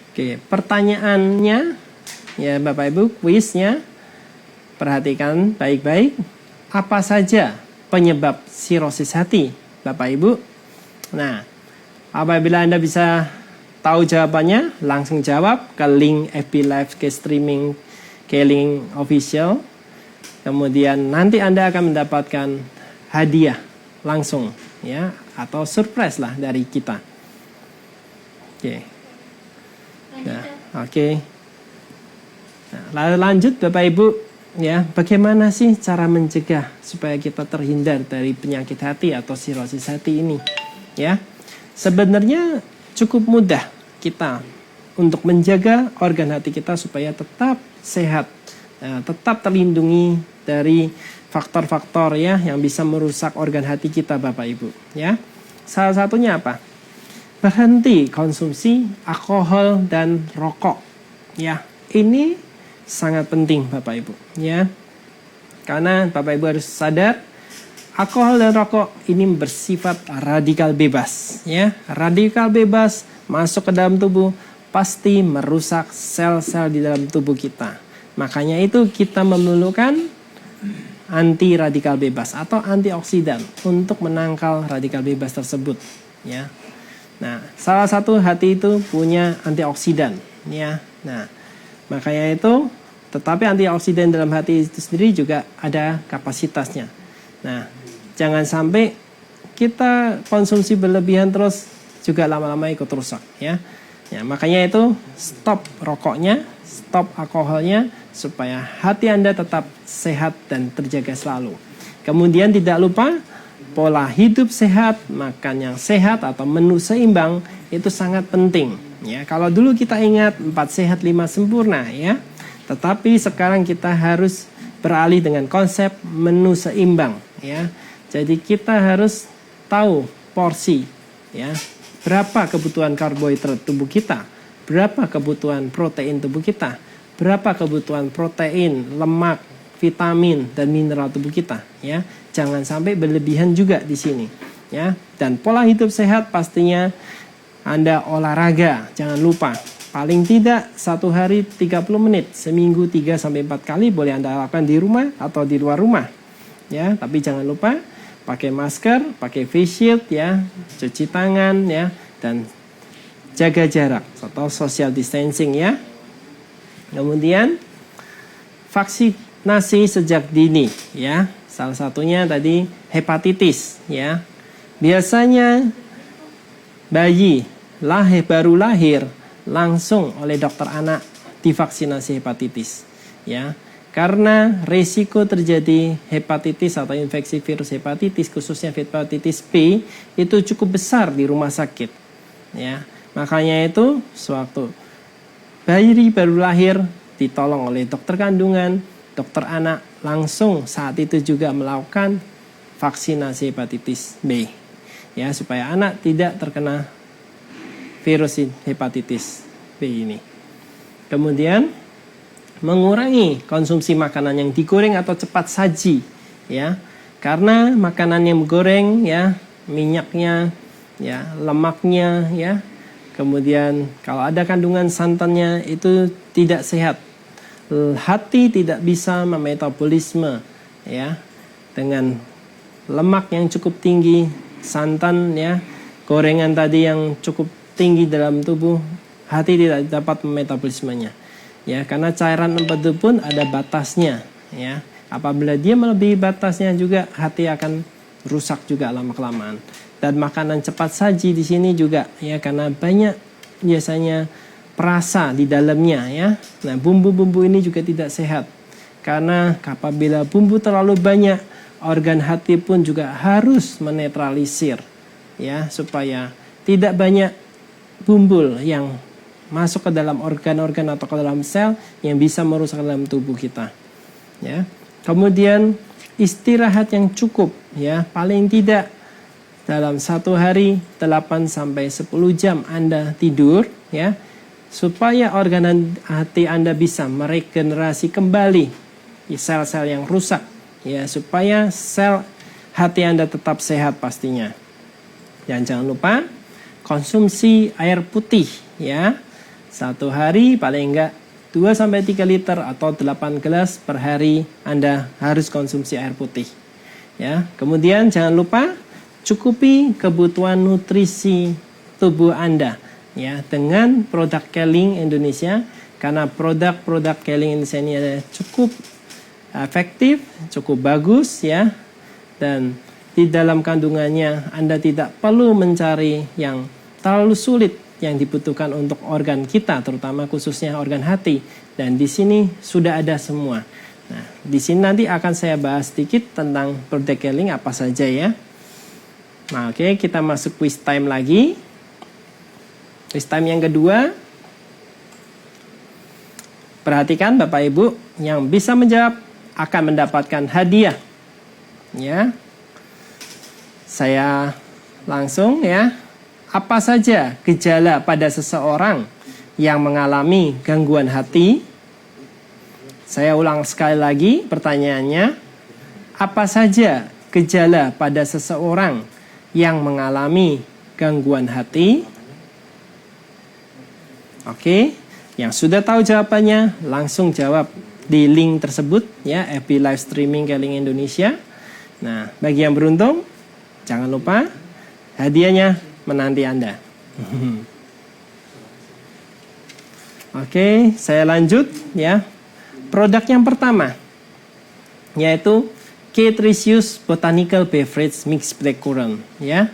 Oke, pertanyaannya ya Bapak Ibu, kuisnya perhatikan baik-baik. Apa saja penyebab sirosis hati, Bapak Ibu? Nah, apabila Anda bisa tahu jawabannya, langsung jawab ke link FB Live ke streaming ke link official. Kemudian nanti Anda akan mendapatkan hadiah langsung ya, atau surprise lah dari kita. Oke. Nah, oke. Nah, lalu lanjut Bapak Ibu, ya, bagaimana sih cara mencegah supaya kita terhindar dari penyakit hati atau sirosis hati ini? Ya, sebenarnya cukup mudah kita untuk menjaga organ hati kita supaya tetap sehat, tetap terlindungi dari faktor-faktor ya yang bisa merusak organ hati kita, Bapak Ibu. Ya, salah satunya apa? Berhenti konsumsi alkohol dan rokok. Ya, ini sangat penting Bapak Ibu. Ya, karena Bapak Ibu harus sadar, alkohol dan rokok ini bersifat radikal bebas. Ya, radikal bebas masuk ke dalam tubuh pasti merusak sel-sel di dalam tubuh kita. Makanya itu kita memerlukan anti radikal bebas atau antioksidan untuk menangkal radikal bebas tersebut. Ya. Nah, salah satu hati itu punya antioksidan, ya. Nah, makanya itu, tetapi antioksidan dalam hati itu sendiri juga ada kapasitasnya. Nah, jangan sampai kita konsumsi berlebihan terus juga lama-lama ikut rusak, ya. Ya, makanya itu stop rokoknya, stop alkoholnya supaya hati Anda tetap sehat dan terjaga selalu. Kemudian tidak lupa pola hidup sehat, makan yang sehat atau menu seimbang itu sangat penting. Ya, kalau dulu kita ingat 4 sehat 5 sempurna ya. Tetapi sekarang kita harus beralih dengan konsep menu seimbang ya. Jadi kita harus tahu porsi ya. Berapa kebutuhan karbohidrat tubuh kita? Berapa kebutuhan protein tubuh kita? Berapa kebutuhan protein, lemak, vitamin dan mineral tubuh kita ya. Jangan sampai berlebihan juga di sini ya. Dan pola hidup sehat pastinya Anda olahraga, jangan lupa. Paling tidak 1 hari 30 menit, seminggu 3-4 kali boleh Anda lakukan di rumah atau di luar rumah. Ya, tapi jangan lupa pakai masker, pakai face shield ya, cuci tangan ya, dan jaga jarak atau social distancing ya. Kemudian vaksinasi sejak dini ya. Salah satunya tadi hepatitis ya. Biasanya bayi baru lahir langsung oleh dokter anak divaksinasi hepatitis ya. Karena risiko terjadi hepatitis atau infeksi virus hepatitis khususnya hepatitis B itu cukup besar di rumah sakit ya. Makanya itu sewaktu bayi baru lahir ditolong oleh dokter kandungan, dokter anak langsung saat itu juga melakukan vaksinasi hepatitis B ya, supaya anak tidak terkena virus hepatitis B ini. Kemudian mengurangi konsumsi makanan yang digoreng atau cepat saji ya, karena makanan yang goreng ya, minyaknya ya, lemaknya ya, kemudian kalau ada kandungan santannya itu tidak sehat. Hati tidak bisa memetabolisme ya, dengan lemak yang cukup tinggi, santan ya, gorengan tadi yang cukup tinggi dalam tubuh, hati tidak dapat memetabolismenya ya, karena cairan empedu pun ada batasnya ya. Apabila dia melebihi batasnya juga hati akan rusak juga lama-kelamaan. Dan makanan cepat saji di sini juga ya, karena banyak biasanya perasa di dalamnya ya. Nah, bumbu-bumbu ini juga tidak sehat. Karena apabila bumbu terlalu banyak, organ hati pun juga harus menetralisir ya, supaya tidak banyak bumbu yang masuk ke dalam organ-organ atau ke dalam sel yang bisa merusak dalam tubuh kita. Ya. Kemudian istirahat yang cukup ya, paling tidak dalam 1 hari 8-10 jam Anda tidur ya, supaya organ hati Anda bisa meregenerasi kembali sel-sel yang rusak ya, supaya sel hati Anda tetap sehat pastinya. Dan jangan lupa konsumsi air putih ya. 1 hari paling enggak 2-3 liter atau 8 gelas per hari Anda harus konsumsi air putih ya. Kemudian jangan lupa cukupi kebutuhan nutrisi tubuh Anda ya, dengan produk Keling Indonesia, karena produk-produk Keling Indonesia ini ada cukup efektif, cukup bagus ya, dan di dalam kandungannya Anda tidak perlu mencari yang terlalu sulit yang dibutuhkan untuk organ kita, terutama khususnya organ hati. Dan di sini sudah ada semua. Nah, di sini nanti akan saya bahas sedikit tentang protocoling apa saja ya. Nah, oke, kita masuk quiz time lagi. Quiz time yang kedua. Perhatikan Bapak Ibu, yang bisa menjawab akan mendapatkan hadiah. Ya. Saya langsung ya. Apa saja gejala pada seseorang yang mengalami gangguan hati? Saya ulang sekali lagi pertanyaannya. Apa saja gejala pada seseorang yang mengalami gangguan hati? Oke, yang sudah tahu jawabannya langsung jawab di link tersebut ya, FB Live Streaming Keling Indonesia. Nah, bagi yang beruntung, jangan lupa hadiahnya menanti Anda. Oke, saya lanjut ya. Produk yang pertama yaitu K-Tricius Botanical Beverage Mixed Blackcurrant ya.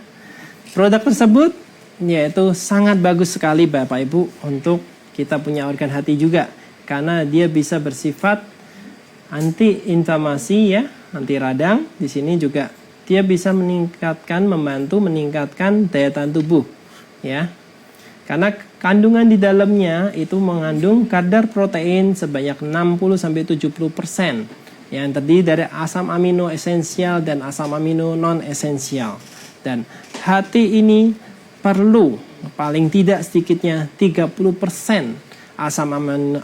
Produk tersebut yaitu sangat bagus sekali Bapak Ibu untuk kita punya organ hati juga, karena dia bisa bersifat anti-inflamasi ya, anti radang. Di sini juga dia bisa membantu meningkatkan daya tahan tubuh ya. Karena kandungan di dalamnya itu mengandung kadar protein sebanyak 60-70% yang terdiri dari asam amino esensial dan asam amino non esensial. Dan hati ini perlu paling tidak sedikitnya 30% asam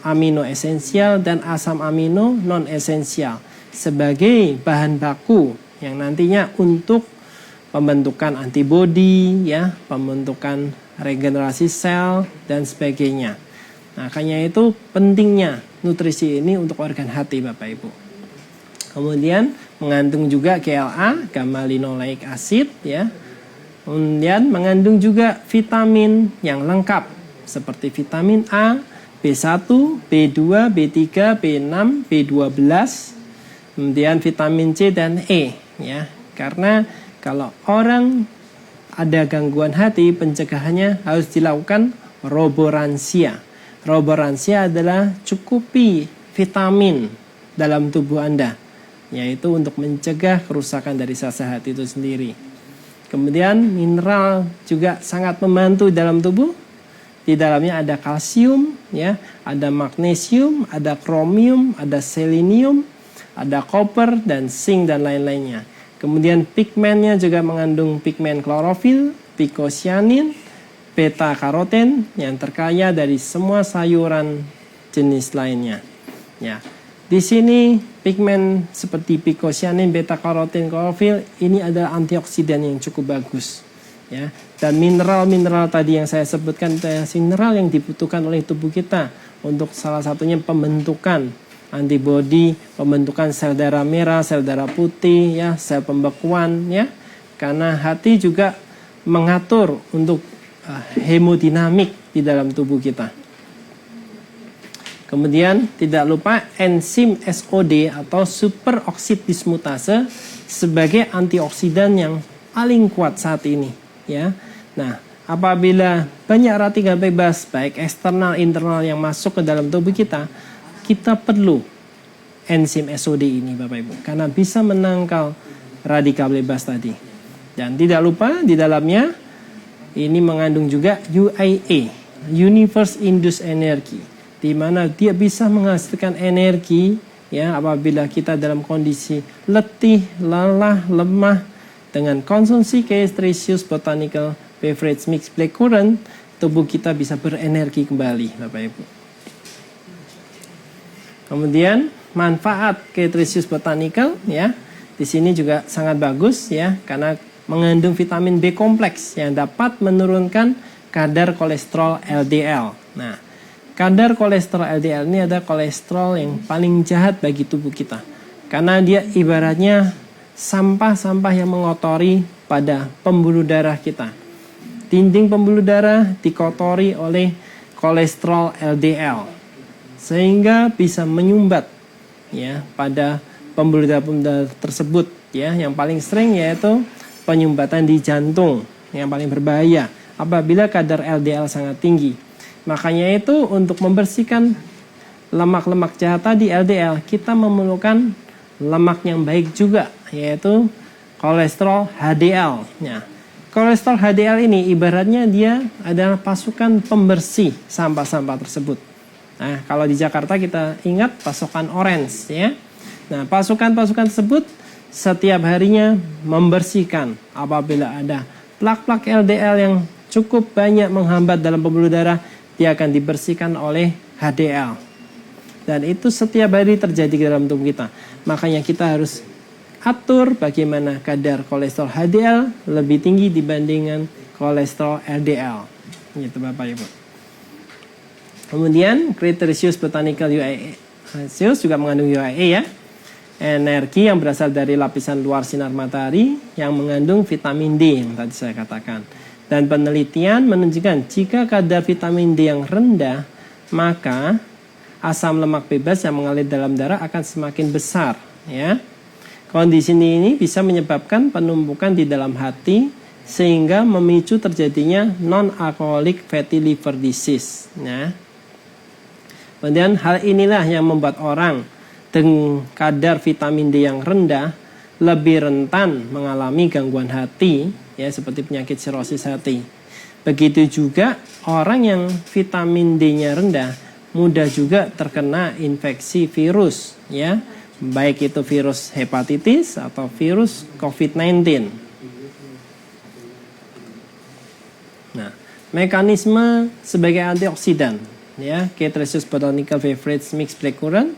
amino esensial dan asam amino non esensial sebagai bahan baku yang nantinya untuk pembentukan antibodi ya, pembentukan regenerasi sel dan sebagainya. Nah, makanya itu pentingnya nutrisi ini untuk organ hati Bapak Ibu. Kemudian mengandung juga GLA, gamma linoleic acid ya. Kemudian mengandung juga vitamin yang lengkap seperti vitamin A, B1, B2, B3, B6, B12, kemudian vitamin C dan E ya. Karena kalau orang ada gangguan hati, pencegahannya harus dilakukan roboransia. Roboransia adalah cukupi vitamin dalam tubuh Anda, yaitu untuk mencegah kerusakan dari sel-sel hati itu sendiri. Kemudian mineral juga sangat membantu dalam tubuh. Di dalamnya ada kalsium, ya, ada magnesium, ada kromium, ada selenium, ada koper dan zinc dan lain-lainnya. Kemudian pigmennya juga mengandung pigmen klorofil, phycocyanin, beta karoten yang terkaya dari semua sayuran jenis lainnya. Ya, di sini pigmen seperti phycocyanin, beta karoten, klorofil ini adalah antioksidan yang cukup bagus. Ya, dan mineral-mineral tadi yang saya sebutkan itu mineral yang dibutuhkan oleh tubuh kita untuk salah satunya pembentukan antibodi, pembentukan sel darah merah, sel darah putih, ya, sel pembekuan, ya. Karena hati juga mengatur untuk hemodinamik di dalam tubuh kita. Kemudian tidak lupa enzim SOD atau superoksid dismutase sebagai antioksidan yang paling kuat saat ini, ya. Nah, apabila banyak radikal bebas baik eksternal internal yang masuk ke dalam tubuh kita perlu enzim SOD ini Bapak Ibu, karena bisa menangkal radikal bebas tadi. Dan tidak lupa di dalamnya ini mengandung juga UIA, Universe Induced Energy, di mana dia bisa menghasilkan energi ya apabila kita dalam kondisi letih, lelah, lemah. Dengan konsumsi K-Tricius Botanical Beverage Mixed Blackcurrant, tubuh kita bisa berenergi kembali Bapak Ibu. Kemudian manfaat K-Tricius Botanical ya, di sini juga sangat bagus ya, karena mengandung vitamin B kompleks yang dapat menurunkan kadar kolesterol LDL. Nah, kadar kolesterol LDL ini adalah kolesterol yang paling jahat bagi tubuh kita, karena dia ibaratnya sampah-sampah yang mengotori pada pembuluh darah kita. Dinding pembuluh darah dikotori oleh kolesterol LDL, sehingga bisa menyumbat ya pada pembuluh darah tersebut ya. Yang paling sering yaitu penyumbatan di jantung yang paling berbahaya apabila kadar LDL sangat tinggi. Makanya itu untuk membersihkan lemak-lemak jahat tadi LDL, kita memerlukan lemak yang baik juga, yaitu kolesterol HDL. Nah, kolesterol HDL ini ibaratnya dia adalah pasukan pembersih sampah-sampah tersebut. Nah, kalau di Jakarta kita ingat pasukan orange ya. Nah, pasukan-pasukan tersebut setiap harinya membersihkan apabila ada plak-plak LDL yang cukup banyak menghambat dalam pembuluh darah, dia akan dibersihkan oleh HDL. Dan itu setiap hari terjadi dalam tubuh kita. Makanya kita harus atur bagaimana kadar kolesterol HDL lebih tinggi dibandingkan kolesterol LDL. Gitu Bapak Ibu. Kemudian Cretaceous Botanical UAE juga mengandung UAE ya. Energi yang berasal dari lapisan luar sinar matahari yang mengandung vitamin D yang tadi saya katakan. Dan penelitian menunjukkan jika kadar vitamin D yang rendah, maka asam lemak bebas yang mengalir dalam darah akan semakin besar ya. Kondisi ini bisa menyebabkan penumpukan di dalam hati sehingga memicu terjadinya non-alcoholic fatty liver disease. Nah, kemudian hal inilah yang membuat orang dengan kadar vitamin D yang rendah lebih rentan mengalami gangguan hati ya, seperti penyakit sirosis hati. Begitu juga orang yang vitamin D-nya rendah mudah juga terkena infeksi virus ya, baik itu virus hepatitis atau virus COVID-19. Nah, mekanisme sebagai antioksidan ya, Cretaceous Botanical Beverage Mixed Blackcurrant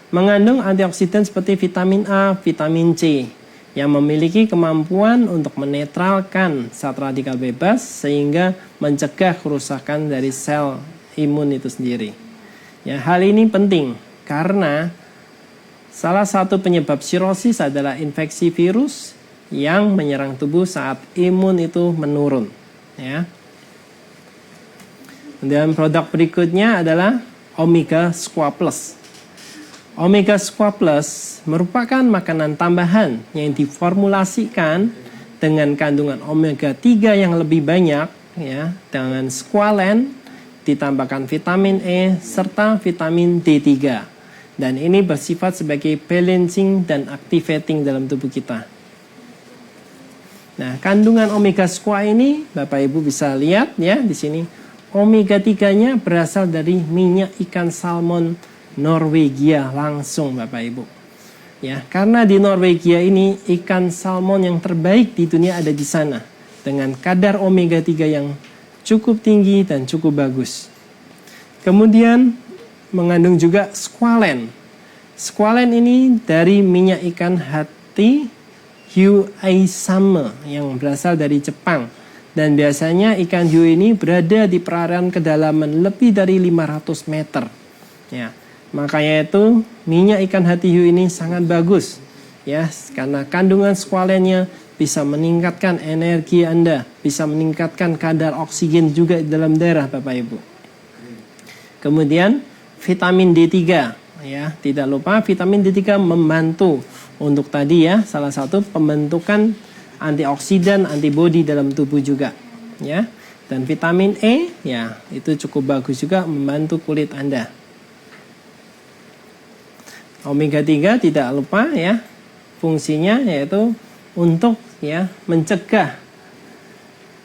mengandung antioksidan seperti vitamin A, vitamin C yang memiliki kemampuan untuk menetralkan zat radikal bebas sehingga mencegah kerusakan dari sel imun itu sendiri. Ya, hal ini penting karena salah satu penyebab sirosis adalah infeksi virus yang menyerang tubuh saat imun itu menurun. Ya. Dan produk berikutnya adalah Omega Squam Plus. Omega Squam Plus merupakan makanan tambahan yang diformulasikan dengan kandungan omega 3 yang lebih banyak ya, dengan squalene, ditambahkan vitamin E serta vitamin D3. Dan ini bersifat sebagai balancing dan activating dalam tubuh kita. Nah, kandungan omega squam ini Bapak Ibu bisa lihat ya di sini. Omega 3-nya berasal dari minyak ikan salmon Norwegia langsung Bapak Ibu. Ya, karena di Norwegia ini ikan salmon yang terbaik di dunia ada di sana dengan kadar omega 3 yang cukup tinggi dan cukup bagus. Kemudian mengandung juga squalene. Squalene ini dari minyak ikan hati hiu aisame yang berasal dari Jepang. Dan biasanya ikan hiu ini berada di perairan kedalaman lebih dari 500 meter. Ya, makanya itu minyak ikan hati hiu ini sangat bagus. Ya, karena kandungan squalene-nya bisa meningkatkan energi Anda, bisa meningkatkan kadar oksigen juga di dalam darah Bapak Ibu. Kemudian vitamin D3 ya, tidak lupa vitamin D3 membantu untuk tadi ya, salah satu pembentukan antioksidan, antibodi dalam tubuh juga ya. Dan vitamin E ya, itu cukup bagus juga membantu kulit Anda. Omega 3 tidak lupa ya, fungsinya yaitu untuk ya mencegah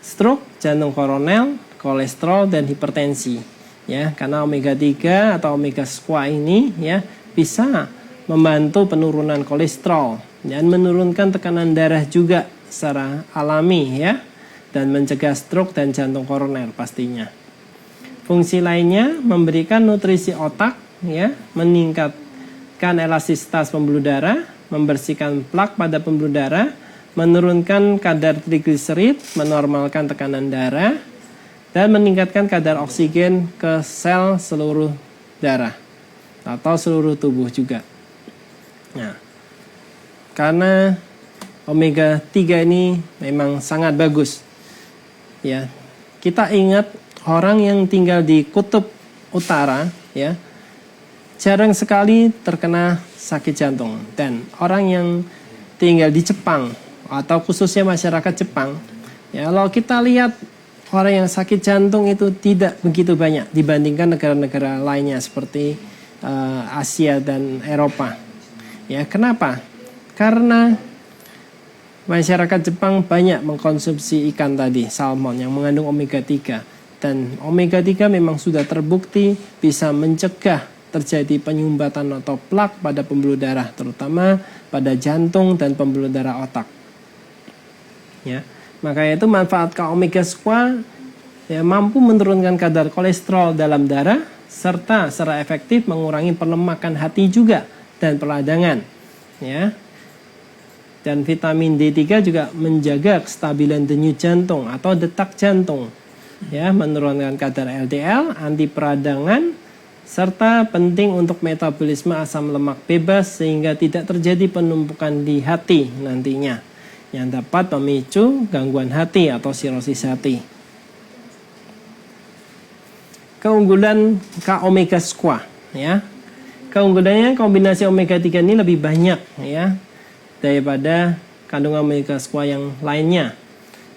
stroke, jantung koroner, kolesterol dan hipertensi. Ya, karena omega 3 atau omega squam ini ya bisa membantu penurunan kolesterol dan menurunkan tekanan darah juga secara alami ya, dan mencegah stroke dan jantung koroner pastinya. Fungsi lainnya memberikan nutrisi otak ya, meningkatkan elastisitas pembuluh darah, membersihkan plak pada pembuluh darah, menurunkan kadar trigliserid, menormalkan tekanan darah, dan meningkatkan kadar oksigen ke sel seluruh darah atau seluruh tubuh juga. Nah, karena omega 3 ini memang sangat bagus. Ya. Kita ingat orang yang tinggal di kutub utara ya, jarang sekali terkena sakit jantung, dan orang yang tinggal di Jepang atau khususnya masyarakat Jepang ya, kalau kita lihat orang yang sakit jantung itu tidak begitu banyak dibandingkan negara-negara lainnya seperti Asia dan Eropa. Ya, kenapa? Karena masyarakat Jepang banyak mengkonsumsi ikan tadi, salmon yang mengandung omega 3. Dan omega 3 memang sudah terbukti bisa mencegah terjadi penyumbatan atau plak pada pembuluh darah, terutama pada jantung dan pembuluh darah otak. Ya, makanya itu manfaat omega squash ya, mampu menurunkan kadar kolesterol dalam darah serta secara efektif mengurangi pelemakan hati juga dan peradangan. Ya. Dan vitamin D3 juga menjaga kestabilan denyut jantung atau detak jantung. Ya, menurunkan kadar LDL, anti peradangan, serta penting untuk metabolisme asam lemak bebas sehingga tidak terjadi penumpukan di hati nantinya yang dapat memicu gangguan hati atau sirosis hati. Keunggulan K-omega squash ya. Keunggulannya kombinasi omega 3 ini lebih banyak ya daripada kandungan omega squash yang lainnya.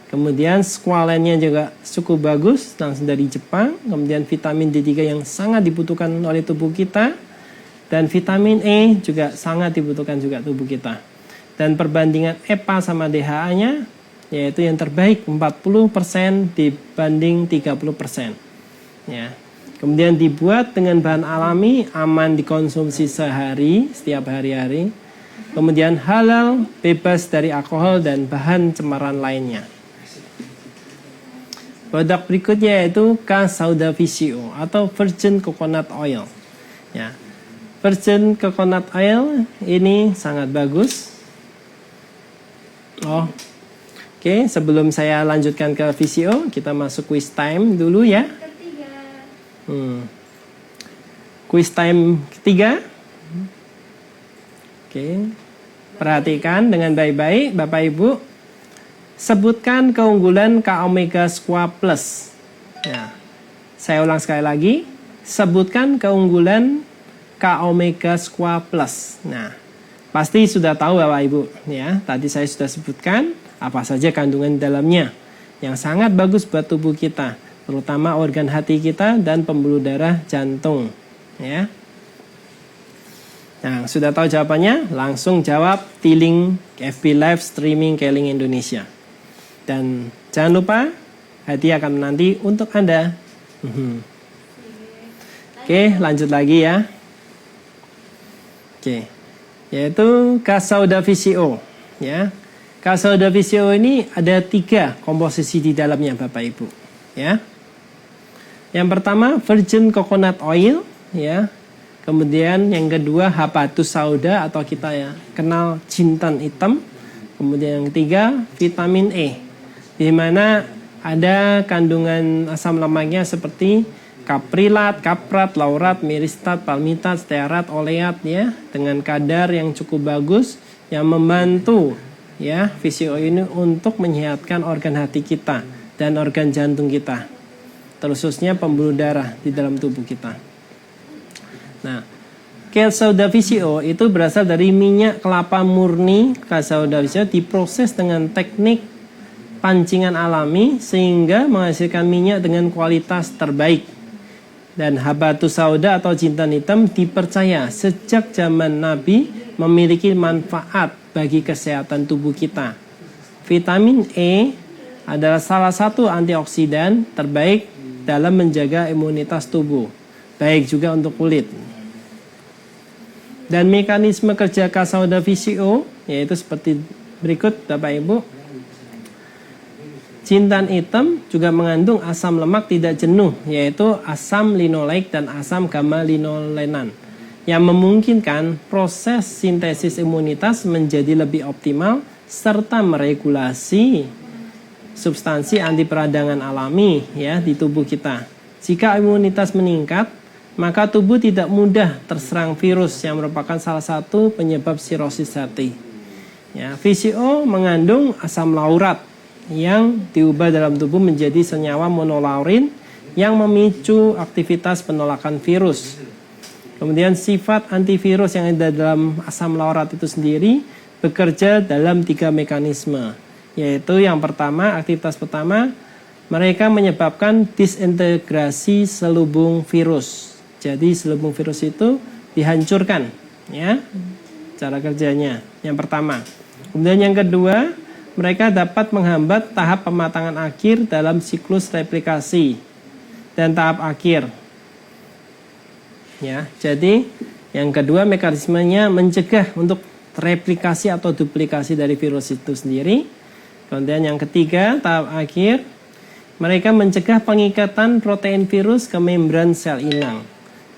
Kemudian squash lainnya juga cukup bagus langsung dari Jepang. Kemudian vitamin D3 yang sangat dibutuhkan oleh tubuh kita dan vitamin E juga sangat dibutuhkan juga tubuh kita. Dan perbandingan EPA sama DHA-nya yaitu yang terbaik 40% dibanding 30%. Ya. Kemudian dibuat dengan bahan alami, aman dikonsumsi setiap hari-hari. Kemudian halal, bebas dari alkohol dan bahan cemaran lainnya. Produk berikutnya yaitu K-Sauda VCO atau Virgin Coconut Oil. Ya. Virgin Coconut Oil ini sangat bagus. Oke, sebelum saya lanjutkan ke VCO, kita masuk quiz time dulu ya. Quiz time ketiga. Oke. Perhatikan dengan baik-baik Bapak Ibu. Sebutkan keunggulan K-omega squash plus. Nah, saya ulang sekali lagi. Sebutkan keunggulan K-omega squash plus. Nah, pasti sudah tahu Bapak Ibu ya. Tadi saya sudah sebutkan apa saja kandungan dalamnya yang sangat bagus buat tubuh kita, terutama organ hati kita dan pembuluh darah jantung ya. Nah, sudah tahu jawabannya? Langsung jawab di link FB Live Streaming Keling Indonesia. Dan jangan lupa hadiah akan menanti untuk Anda. Oke, lanjut lagi ya. Oke. Yaitu K-Sauda VCO ya. K-Sauda VCO ini ada 3 komposisi di dalamnya Bapak Ibu ya. Yang pertama virgin coconut oil ya. Kemudian yang kedua habatus sauda atau kita ya kenal jintan hitam. Kemudian yang ketiga vitamin E, di mana ada kandungan asam lemaknya seperti kaprilat, kaprat, laurat, miristat, palmitat, stearat, oleat ya, dengan kadar yang cukup bagus yang membantu ya VCO ini untuk menyehatkan organ hati kita dan organ jantung kita, terkhususnya pembuluh darah di dalam tubuh kita. Nah, K-Sauda VCO itu berasal dari minyak kelapa murni. K-Sauda VCO diproses dengan teknik pancingan alami sehingga menghasilkan minyak dengan kualitas terbaik. Dan habatus sauda atau jintan hitam dipercaya sejak zaman Nabi memiliki manfaat bagi kesehatan tubuh kita. Vitamin E adalah salah satu antioksidan terbaik dalam menjaga imunitas tubuh, baik juga untuk kulit. Dan mekanisme kerja K-Sauda VCO yaitu seperti berikut Bapak Ibu. Jintan hitam juga mengandung asam lemak tidak jenuh yaitu asam linoleik dan asam gamma linolenan yang memungkinkan proses sintesis imunitas menjadi lebih optimal serta meregulasi substansi anti peradangan alami ya di tubuh kita. Jika imunitas meningkat, maka tubuh tidak mudah terserang virus yang merupakan salah satu penyebab sirosis hati. Ya, VCO mengandung asam laurat yang diubah dalam tubuh menjadi senyawa monolaurin yang memicu aktivitas penolakan virus. Kemudian sifat antivirus yang ada dalam asam laurat itu sendiri bekerja dalam 3 mekanisme, yaitu yang pertama, aktivitas pertama mereka menyebabkan disintegrasi selubung virus. Jadi selubung virus itu dihancurkan, ya, cara kerjanya. Yang pertama. Kemudian yang kedua, mereka dapat menghambat tahap pematangan akhir dalam siklus replikasi dan tahap akhir. Ya, jadi yang kedua mekanismenya mencegah untuk replikasi atau duplikasi dari virus itu sendiri. Kemudian yang ketiga, tahap akhir, mereka mencegah pengikatan protein virus ke membran sel inang.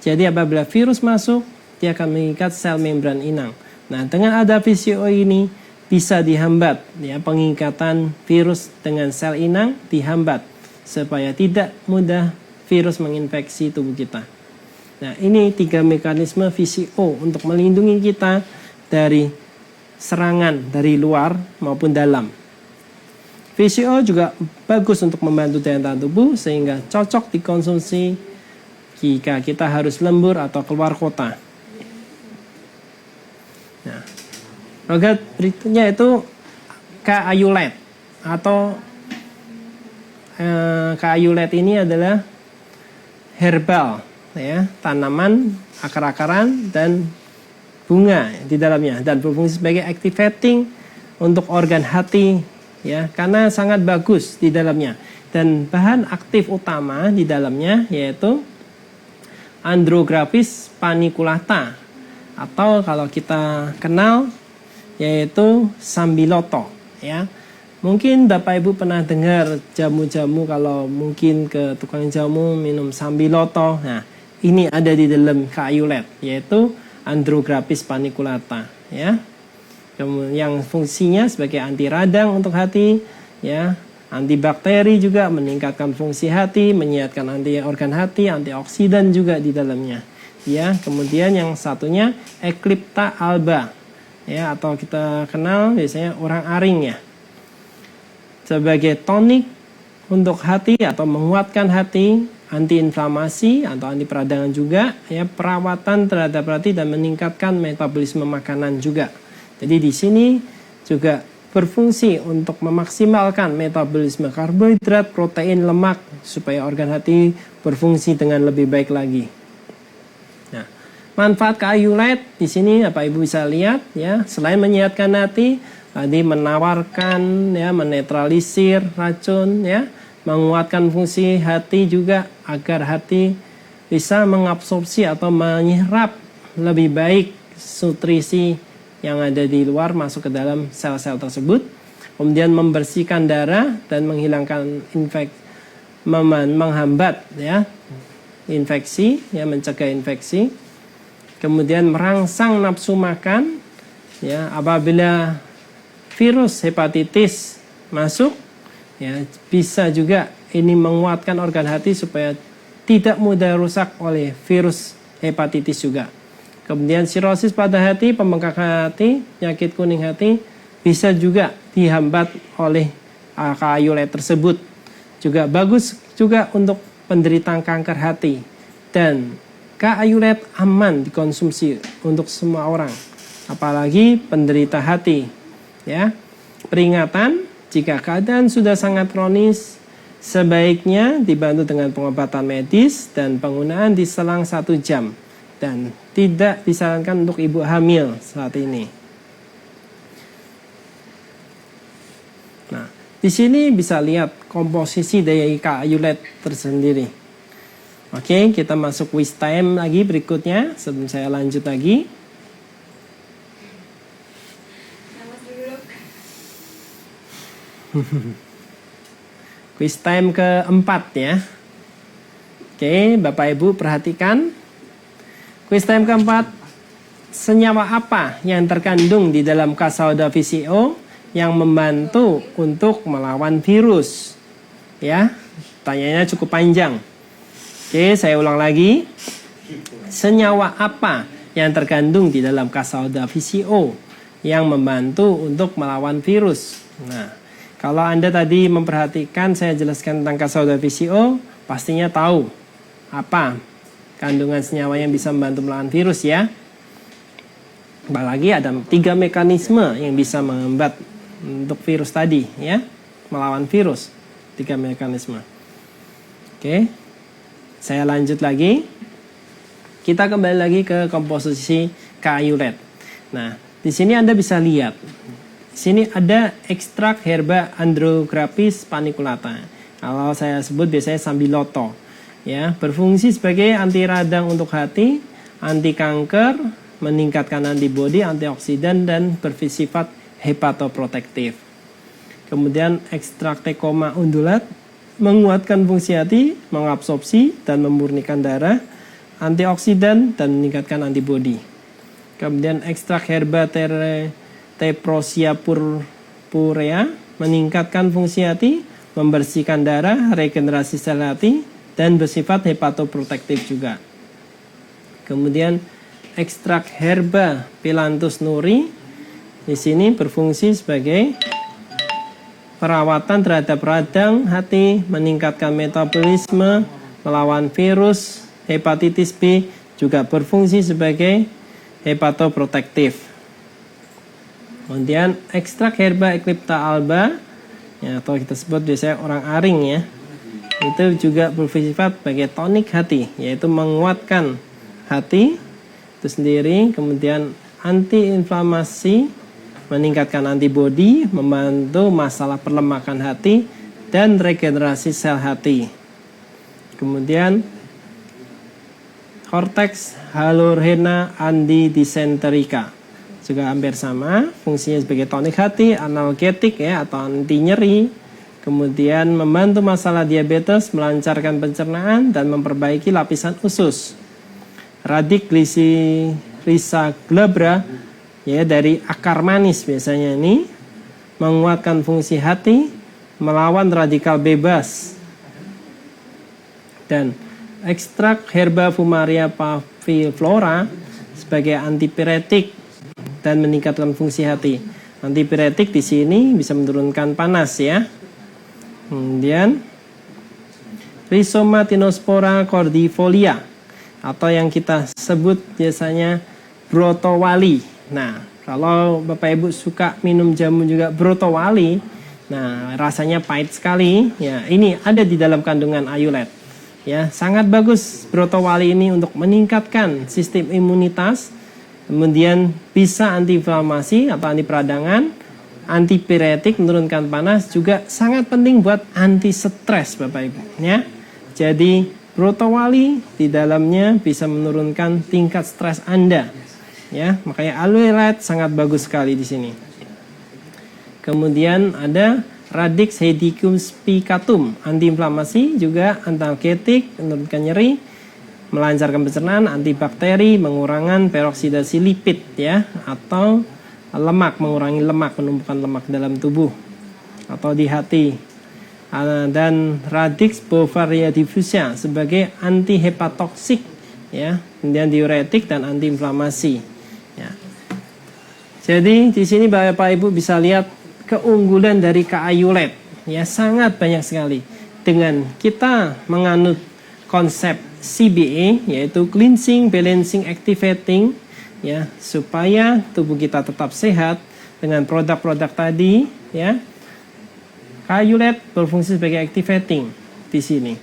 Jadi apabila virus masuk, dia akan mengikat sel membran inang. Nah, dengan ada VCO ini bisa dihambat, ya, pengikatan virus dengan sel inang dihambat supaya tidak mudah virus menginfeksi tubuh kita. Nah, ini 3 mekanisme VCO untuk melindungi kita dari serangan dari luar maupun dalam. VCO juga bagus untuk membantu daya tahan tubuh sehingga cocok dikonsumsi jika kita harus lembur atau keluar kota. Nah, produk berikutnya itu K-Ayulet atau K-Ayulet ini adalah herbal, ya, tanaman, akar-akaran dan bunga di dalamnya dan berfungsi sebagai activating untuk organ hati, ya, karena sangat bagus di dalamnya. Dan bahan aktif utama di dalamnya yaitu Andrographis paniculata atau kalau kita kenal yaitu sambiloto, ya. Mungkin Bapak Ibu pernah dengar jamu-jamu, kalau mungkin ke tukang jamu minum sambiloto. Nah, ini ada di dalam K-Ayulet yaitu Andrographis paniculata, ya. Yang fungsinya sebagai anti radang untuk hati, ya. Antibakteri juga, meningkatkan fungsi hati, menyehatkan anti organ hati, antioksidan juga di dalamnya. Ya, kemudian yang satunya Eclipta alba, ya, atau kita kenal biasanya orang aring, ya. Sebagai tonik untuk hati atau menguatkan hati, antiinflamasi atau anti peradangan juga, ya, perawatan terhadap hati dan meningkatkan metabolisme makanan juga. Jadi di sini juga berfungsi untuk memaksimalkan metabolisme karbohidrat, protein, lemak supaya organ hati berfungsi dengan lebih baik lagi. Nah, manfaat K-Ayulet di sini Bapak Ibu bisa lihat, ya, selain menyehatkan hati, tadi menawarkan, ya, menetralisir racun, ya, menguatkan fungsi hati juga agar hati bisa mengabsorpsi atau menyerap lebih baik nutrisi yang ada di luar masuk ke dalam sel-sel tersebut, kemudian membersihkan darah dan menghilangkan menghambat, ya, infeksi, ya, mencegah infeksi, kemudian merangsang nafsu makan, ya, apabila virus hepatitis masuk, ya, bisa juga ini menguatkan organ hati supaya tidak mudah rusak oleh virus hepatitis juga. Kemudian sirosis pada hati, pembengkakan hati, penyakit kuning hati bisa juga dihambat oleh K-Ayulet tersebut. Juga bagus juga untuk penderita kanker hati. Dan K-Ayulet aman dikonsumsi untuk semua orang, apalagi penderita hati, ya. Peringatan, jika keadaan sudah sangat kronis, sebaiknya dibantu dengan pengobatan medis dan penggunaan di selang 1 jam. Dan tidak disarankan untuk ibu hamil saat ini. Nah, di sini bisa lihat komposisi dari K-Ayulet tersendiri. Oke, kita masuk quiz time lagi berikutnya sebelum saya lanjut lagi. Quiz time keempat, ya. Oke, Bapak Ibu perhatikan. Quiz time keempat, senyawa apa yang terkandung di dalam Casauda VCO yang membantu untuk melawan virus? Ya, tanyanya cukup panjang. Oke, saya ulang lagi. Senyawa apa yang terkandung di dalam Casauda VCO yang membantu untuk melawan virus? Nah, kalau Anda tadi memperhatikan saya jelaskan tentang Casauda VCO, pastinya tahu apa kandungan senyawa yang bisa membantu melawan virus, ya. Apalagi ada 3 mekanisme yang bisa menghambat untuk virus tadi, ya, melawan virus. 3 mekanisme. Oke, saya lanjut lagi. Kita kembali lagi ke komposisi kayu led. Nah, di sini Anda bisa lihat. Di sini ada ekstrak herba Andrographis paniculata. Kalau saya sebut biasanya sambiloto. Ya, berfungsi sebagai anti radang untuk hati, anti kanker, meningkatkan antibodi, antioksidan, dan bersifat hepatoprotektif. Kemudian ekstrak Tecoma undulat menguatkan fungsi hati, mengabsorpsi dan memurnikan darah, antioksidan dan meningkatkan antibodi. Kemudian ekstrak herba Teprosia purpurea meningkatkan fungsi hati, membersihkan darah, regenerasi sel hati, dan bersifat hepatoprotektif juga. Kemudian ekstrak herba Phyllanthus nuri di sini berfungsi sebagai perawatan terhadap radang hati, meningkatkan metabolisme, melawan virus, hepatitis B, juga berfungsi sebagai hepatoprotektif. Kemudian ekstrak herba Eclipta alba, ya, atau kita sebut biasanya orang aring ya, itu juga bersifat sebagai tonik hati, yaitu menguatkan hati itu sendiri, kemudian antiinflamasi, meningkatkan antibodi, membantu masalah perlemakan hati, dan regenerasi sel hati. Kemudian Cortex halorhena antidysenterica juga hampir sama, fungsinya sebagai tonik hati, analgetik ya atau anti nyeri, kemudian membantu masalah diabetes, melancarkan pencernaan, dan memperbaiki lapisan usus. Radik glycyrrhiza glabra ya dari akar manis biasanya ini menguatkan fungsi hati, melawan radikal bebas. Dan ekstrak herba Fumaria paviflora sebagai antipiretik dan meningkatkan fungsi hati. Antipiretik di sini bisa menurunkan panas ya. Kemudian Rhizoma tinospora cordifolia atau yang kita sebut biasanya brotowali. Nah, kalau Bapak Ibu suka minum jamu juga brotowali, nah rasanya pahit sekali. Ya, ini ada di dalam kandungan ayulet. Ya, sangat bagus brotowali ini untuk meningkatkan sistem imunitas, kemudian bisa antiinflamasi atau anti peradangan, antipiretik, menurunkan panas, juga sangat penting buat anti stres Bapak Ibu. Ya, jadi brotowali di dalamnya bisa menurunkan tingkat stres Anda. Ya, makanya aloe light sangat bagus sekali di sini. Kemudian ada Radix hedicum spicatum, antiinflamasi, juga analgetik, menurunkan nyeri, melancarkan pencernaan, antibakteri, mengurangi peroksidasi lipid ya, atau lemak, mengurangi lemak, penumpukan lemak dalam tubuh atau di hati. Dan Radix bovaria diffusa sebagai antihepatoksik ya, kemudian diuretik dan antiinflamasi. Ya. Jadi di sini Bapak Ibu bisa lihat keunggulan dari kaayulet ya, sangat banyak sekali. Dengan kita menganut konsep CBA yaitu cleansing, balancing, activating ya, supaya tubuh kita tetap sehat dengan produk-produk tadi ya. Kaayulet berfungsi sebagai activating di sini.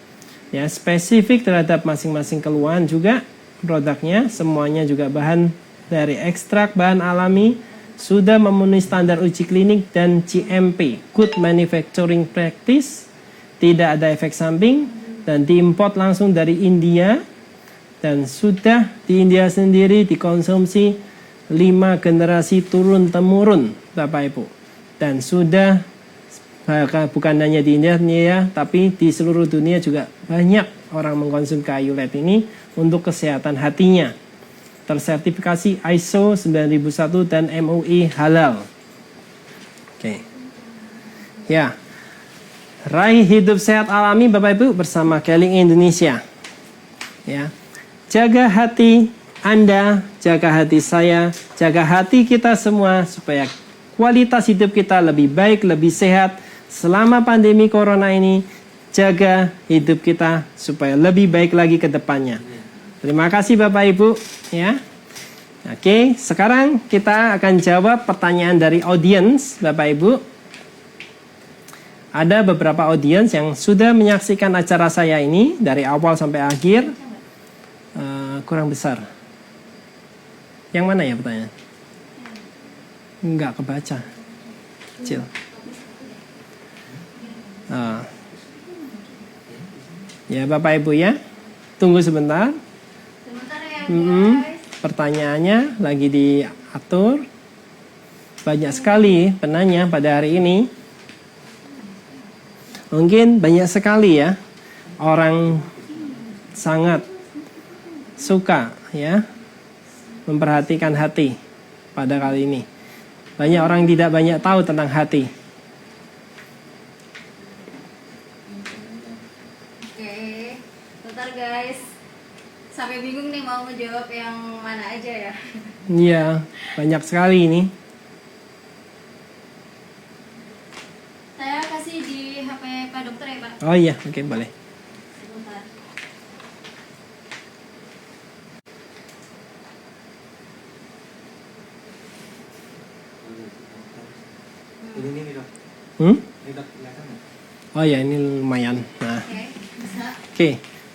Ya, spesifik terhadap masing-masing keluhan juga produknya, semuanya juga bahan dari ekstrak bahan alami, sudah memenuhi standar uji klinik dan GMP, Good Manufacturing Practice, tidak ada efek samping, dan diimport langsung dari India, dan sudah di India sendiri dikonsumsi 5 generasi turun-temurun Bapak Ibu, dan sudah bukan hanya di India ya, tapi di seluruh dunia juga banyak orang mengkonsumsi kaayulet ini untuk kesehatan hatinya. Tersertifikasi ISO 9001 dan MUI halal. Oke. Ya. Raih hidup sehat alami Bapak Ibu bersama Keling Indonesia. Ya. Jaga hati Anda, jaga hati saya, jaga hati kita semua supaya kualitas hidup kita lebih baik, lebih sehat selama pandemi corona ini. Jaga hidup kita supaya lebih baik lagi ke depannya. Terima kasih Bapak Ibu ya. Oke, sekarang kita akan jawab pertanyaan dari audiens Bapak Ibu. ada beberapa audiens yang sudah menyaksikan acara saya ini dari awal sampai akhir. Kurang besar. Yang mana ya pertanyaan? Enggak kebaca. Kecil. Ya Bapak Ibu ya, tunggu sebentar. Sebentar ya guys. Pertanyaannya lagi diatur. Banyak sekali penanya pada hari ini. Mungkin banyak sekali ya orang sangat suka ya memperhatikan hati pada kali ini. Banyak orang tidak banyak tahu tentang hati. Oke, bentar guys. Sampai bingung nih mau menjawab yang mana aja ya. Iya, banyak sekali ini. Saya kasih di HP Pak Dokter ya Pak. Oh iya, oke boleh. Sebentar. Oh ya, ini lumayan. Nah, Oke, bisa. oke.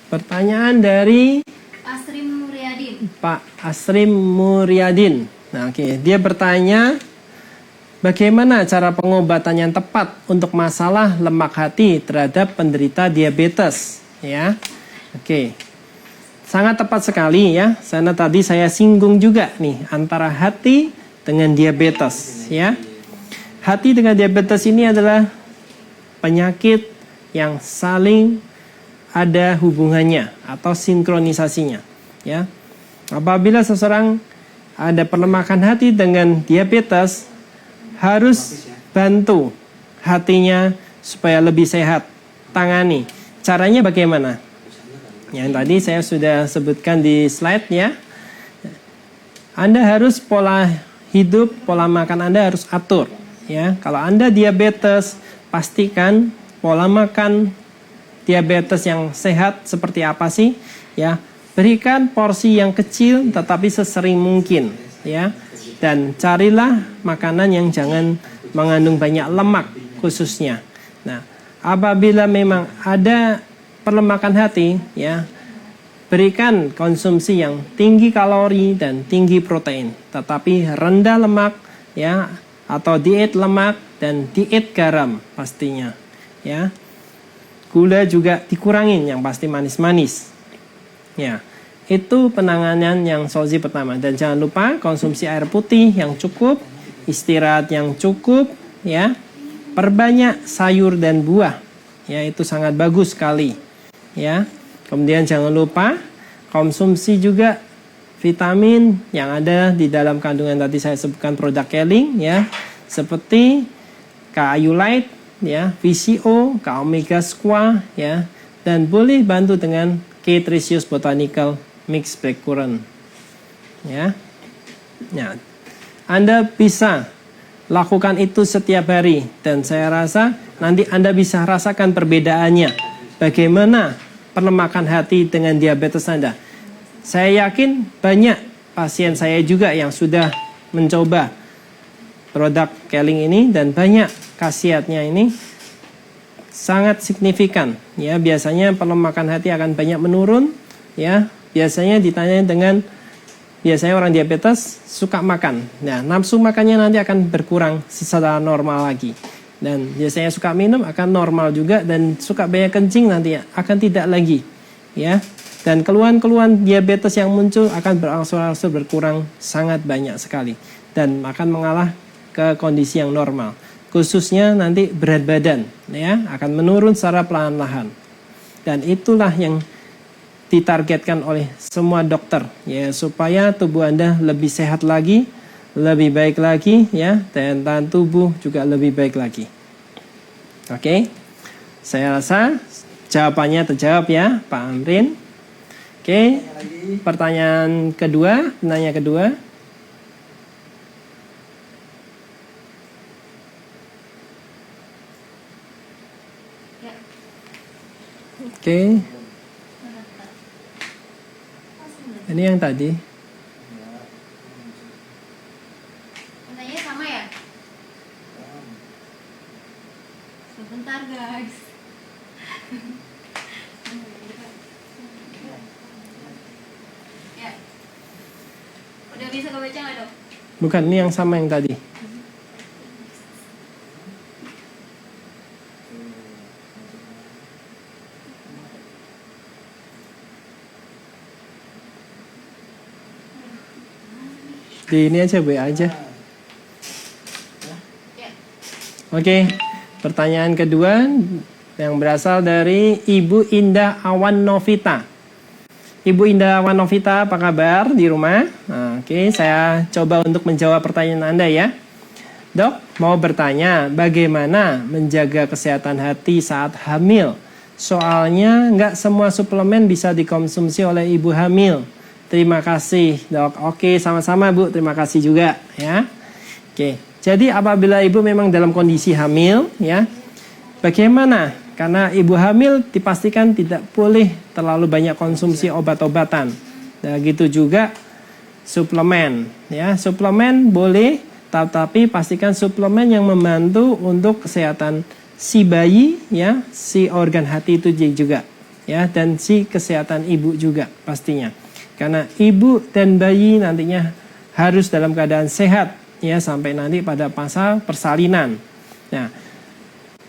Pertanyaan dari Asrim Muryadin. Pak Asrim Muryadin. Nah, oke. Dia bertanya, bagaimana cara pengobatan yang tepat untuk masalah lemak hati terhadap penderita diabetes? Ya, oke. Sangat tepat sekali ya. Karena tadi saya singgung juga nih antara hati dengan diabetes. Ya, hati dengan diabetes ini adalah penyakit yang saling ada hubungannya atau sinkronisasinya. Ya, apabila seseorang ada pelemakan hati dengan diabetes, harus bantu hatinya supaya lebih sehat. Tangani. Caranya bagaimana? Yang tadi saya sudah sebutkan di slide ya. Anda harus pola hidup, pola makan Anda harus atur. Ya, kalau Anda diabetes, pastikan pola makan diabetes yang sehat seperti apa sih? Ya, berikan porsi yang kecil tetapi sesering mungkin. Ya, dan carilah makanan yang jangan mengandung banyak lemak khususnya. Nah, apabila memang ada perlemakan hati, ya, berikan konsumsi yang tinggi kalori dan tinggi protein, tetapi rendah lemak, ya, atau diet lemak dan diet garam pastinya, ya. Gula juga dikurangin, yang pasti manis-manis. Ya, itu penanganan yang solusi pertama. Dan jangan lupa konsumsi air putih yang cukup, istirahat yang cukup, ya. Perbanyak sayur dan buah, ya, itu sangat bagus sekali, ya. Kemudian jangan lupa konsumsi juga vitamin yang ada di dalam kandungan tadi saya sebutkan produk Keling, ya, seperti K-Iolite, ya, VCO, K-Omega Square, ya, dan boleh bantu dengan K-Tricius Botanical Mix Blackcurrant, ya. Nah, Anda bisa lakukan itu setiap hari dan saya rasa nanti Anda bisa rasakan perbedaannya. Bagaimana pelemakan hati dengan diabetes Anda. Saya yakin banyak pasien saya juga yang sudah mencoba produk Keling ini dan banyak khasiatnya ini sangat signifikan. Ya, biasanya pelemakan hati akan banyak menurun. Ya, biasanya ditanya dengan biasanya orang diabetes suka makan. Nah, nafsu makannya nanti akan berkurang secara normal lagi. Dan biasanya suka minum akan normal juga dan suka banyak kencing nanti akan tidak lagi. Ya. Dan keluhan-keluhan diabetes yang muncul akan berangsur-angsur berkurang sangat banyak sekali dan akan mengalah ke kondisi yang normal. Khususnya nanti berat badan, ya, akan menurun secara perlahan-lahan. Dan itulah yang ditargetkan oleh semua dokter, ya, supaya tubuh Anda lebih sehat lagi, lebih baik lagi, ya, daya tahan tubuh juga lebih baik lagi. Oke, saya rasa jawabannya terjawab ya, Pak Amrin. Oke, pertanyaan kedua, penanya kedua. Ya. Oke, ini yang tadi. Pertanyaannya sama ya? Sebentar Bentar guys. Ya. Udah bisa kebaca nggak dok? Bukan, ini yang sama yang tadi. Di ini aja, WA aja. Ya. Oke, pertanyaan kedua yang berasal dari Ibu Indah Awan Novita. Ibu Indah Awan Novita, apa kabar di rumah? Nah, oke, saya coba untuk menjawab pertanyaan Anda ya. Dok, mau bertanya bagaimana menjaga kesehatan hati saat hamil? Soalnya nggak semua suplemen bisa dikonsumsi oleh ibu hamil. Terima kasih dok. Oke, sama-sama Bu, terima kasih juga ya. Oke, jadi apabila ibu memang dalam kondisi hamil ya, bagaimana? Karena ibu hamil dipastikan tidak boleh terlalu banyak konsumsi obat-obatan. Nah, gitu juga suplemen ya. Suplemen boleh, tetapi pastikan suplemen yang membantu untuk kesehatan si bayi ya, si organ hati itu juga ya, dan si kesehatan ibu juga pastinya. Karena ibu dan bayi nantinya harus dalam keadaan sehat ya sampai nanti pada masa persalinan. Nah,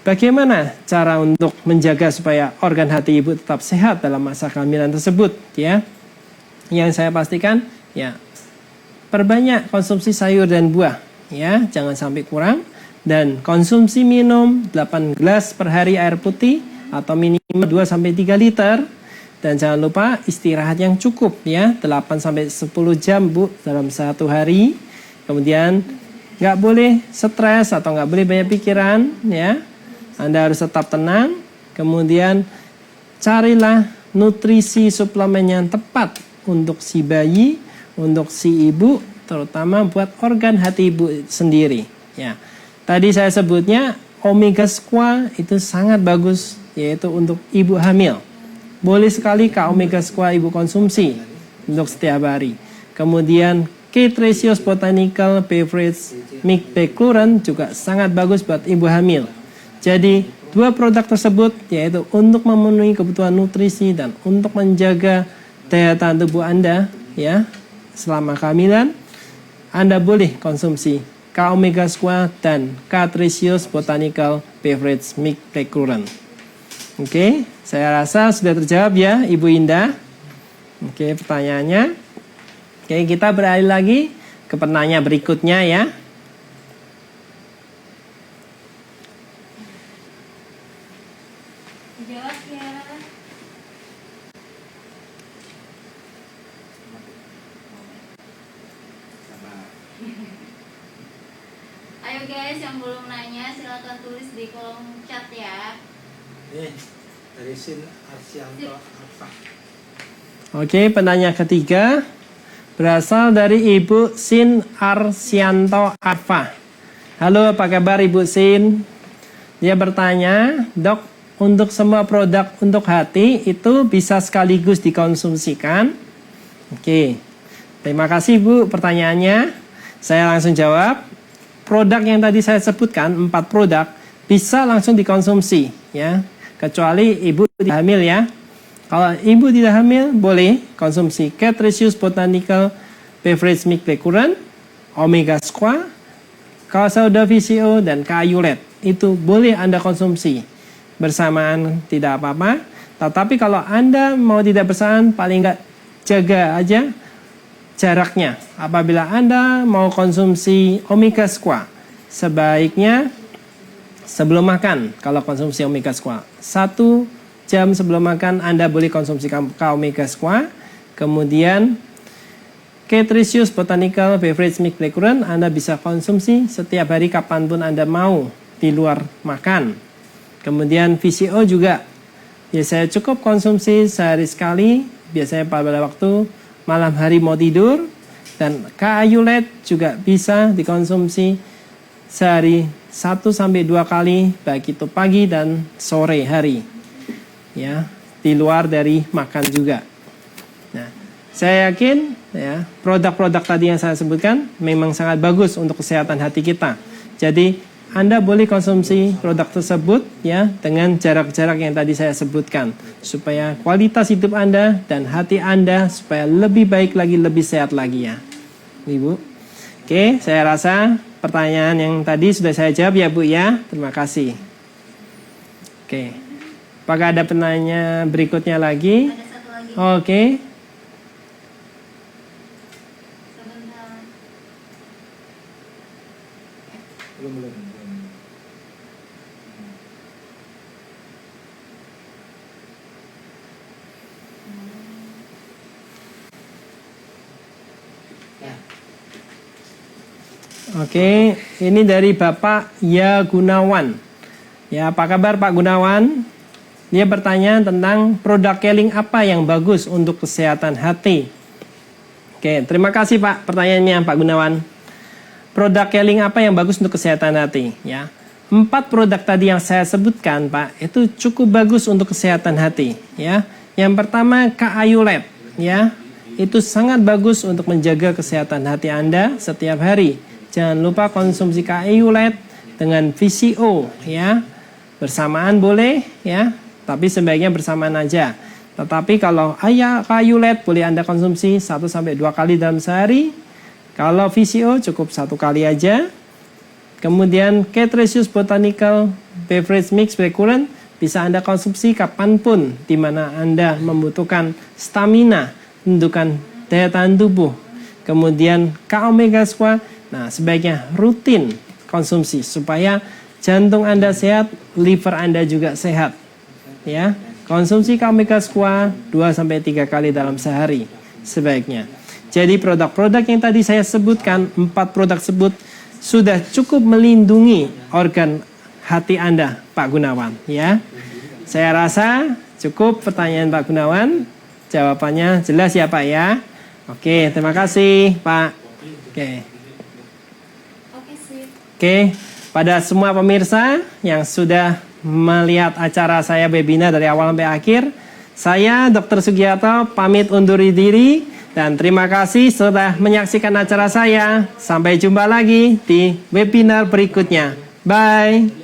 bagaimana cara untuk menjaga supaya organ hati ibu tetap sehat dalam masa kehamilan tersebut ya? Yang saya pastikan ya, perbanyak konsumsi sayur dan buah ya, jangan sampai kurang, dan konsumsi minum 8 gelas per hari air putih atau minimal 2 sampai 3 liter. Dan jangan lupa istirahat yang cukup ya, 8 sampai 10 jam Bu dalam satu hari. Kemudian nggak boleh stres atau nggak boleh banyak pikiran ya. Anda harus tetap tenang. Kemudian carilah nutrisi suplemen yang tepat untuk si bayi, untuk si ibu, terutama buat organ hati ibu sendiri ya. Tadi saya sebutnya omega squat itu sangat bagus, yaitu untuk ibu hamil. Boleh sekali K omega squat ibu konsumsi untuk setiap hari. Kemudian K-Tracios Botanical Beverage Milk Becluran juga sangat bagus buat ibu hamil. Jadi dua produk tersebut yaitu untuk memenuhi kebutuhan nutrisi dan untuk menjaga daya tahan tubuh Anda ya selama kehamilan. Anda boleh konsumsi K omega squat dan K-Tracios Botanical Beverage Milk Becluran. Oke, saya rasa sudah terjawab ya Ibu Indah. Oke, pertanyaannya. Oke, kita beralih lagi ke pertanyaan berikutnya ya. Jawab ya. Ayo guys, yang belum nanya silakan tulis di kolom chat ya. Dari Sin Arsianto Arfa. Oke, penanya ketiga berasal dari Ibu Sin Arsianto Arfa. Halo, apa kabar Ibu Sin? Dia bertanya, dok, untuk semua produk untuk hati itu bisa sekaligus dikonsumsikan? Oke, terima kasih Bu pertanyaannya. Saya langsung jawab. Produk yang tadi saya sebutkan, 4 produk, bisa langsung dikonsumsi ya. Kecuali ibu tidak hamil ya. Kalau ibu tidak hamil, boleh konsumsi K-Tracios Botanical Beverage Milk Becluran, Omega Squat, Causalda VCO, dan K-Ulet. Itu boleh Anda konsumsi bersamaan, tidak apa-apa. Tetapi kalau Anda mau tidak bersamaan, paling nggak jaga aja jaraknya. Apabila Anda mau konsumsi Omega Squat, sebaiknya sebelum makan. Kalau konsumsi omega squat 1 jam sebelum makan Anda boleh konsumsi omega squat. Kemudian K-Tracios Botanical Beverage Milk Becluran Anda bisa konsumsi setiap hari kapanpun Anda mau di luar makan. Kemudian VCO juga biasanya cukup konsumsi sehari sekali, biasanya pada waktu malam hari mau tidur. Dan K-Ulet juga bisa dikonsumsi sehari 1-2 kali, baik itu pagi dan sore hari ya, di luar dari makan juga. Nah, saya yakin ya, produk-produk tadi yang saya sebutkan memang sangat bagus untuk kesehatan hati kita. Jadi Anda boleh konsumsi produk tersebut ya dengan jarak-jarak yang tadi saya sebutkan supaya kualitas hidup Anda dan hati Anda supaya lebih baik lagi, lebih sehat lagi ya, Ibu. Oke, saya rasa pertanyaan yang tadi sudah saya jawab ya, Bu ya. Terima kasih. Oke. Apakah ada penanya berikutnya lagi? Ada satu lagi. Oke. Sebentar. Belum. Ya. Oke, ini dari Bapak Ya Gunawan. Ya, apa kabar Pak Gunawan? Dia bertanya tentang produk Keling apa yang bagus untuk kesehatan hati. Oke, terima kasih Pak pertanyaannya Pak Gunawan. Produk Keling apa yang bagus untuk kesehatan hati? Ya, 4 produk tadi yang saya sebutkan Pak, itu cukup bagus untuk kesehatan hati. Ya, yang pertama K-Ayulet. Ya, itu sangat bagus untuk menjaga kesehatan hati Anda setiap hari. Jangan lupa konsumsi K-Ayulet dengan VCO ya. Bersamaan boleh ya, tapi sebaiknya bersamaan aja. Tetapi kalau K-Ayulet boleh Anda konsumsi 1-2 kali dalam sehari. Kalau VCO cukup 1 kali aja. Kemudian K-Tresius Botanical Beverage Mix Recurrent bisa Anda konsumsi kapanpun di mana Anda membutuhkan stamina, menentukan daya tahan tubuh. Kemudian K-Omega Squat, nah sebaiknya rutin konsumsi supaya jantung Anda sehat, liver Anda juga sehat. Ya, konsumsi K-Omega Squat 2-3 kali dalam sehari sebaiknya. Jadi produk-produk yang tadi saya sebutkan, 4 produk tersebut sudah cukup melindungi organ hati Anda, Pak Gunawan. Ya, saya rasa cukup pertanyaan Pak Gunawan. Jawabannya jelas ya Pak ya. Oke, terima kasih Pak. Oke. Oke sih. Oke, pada semua pemirsa yang sudah melihat acara saya webinar dari awal sampai akhir, saya Dr. Sugiarto pamit undur diri dan terima kasih sudah menyaksikan acara saya. Sampai jumpa lagi di webinar berikutnya. Bye.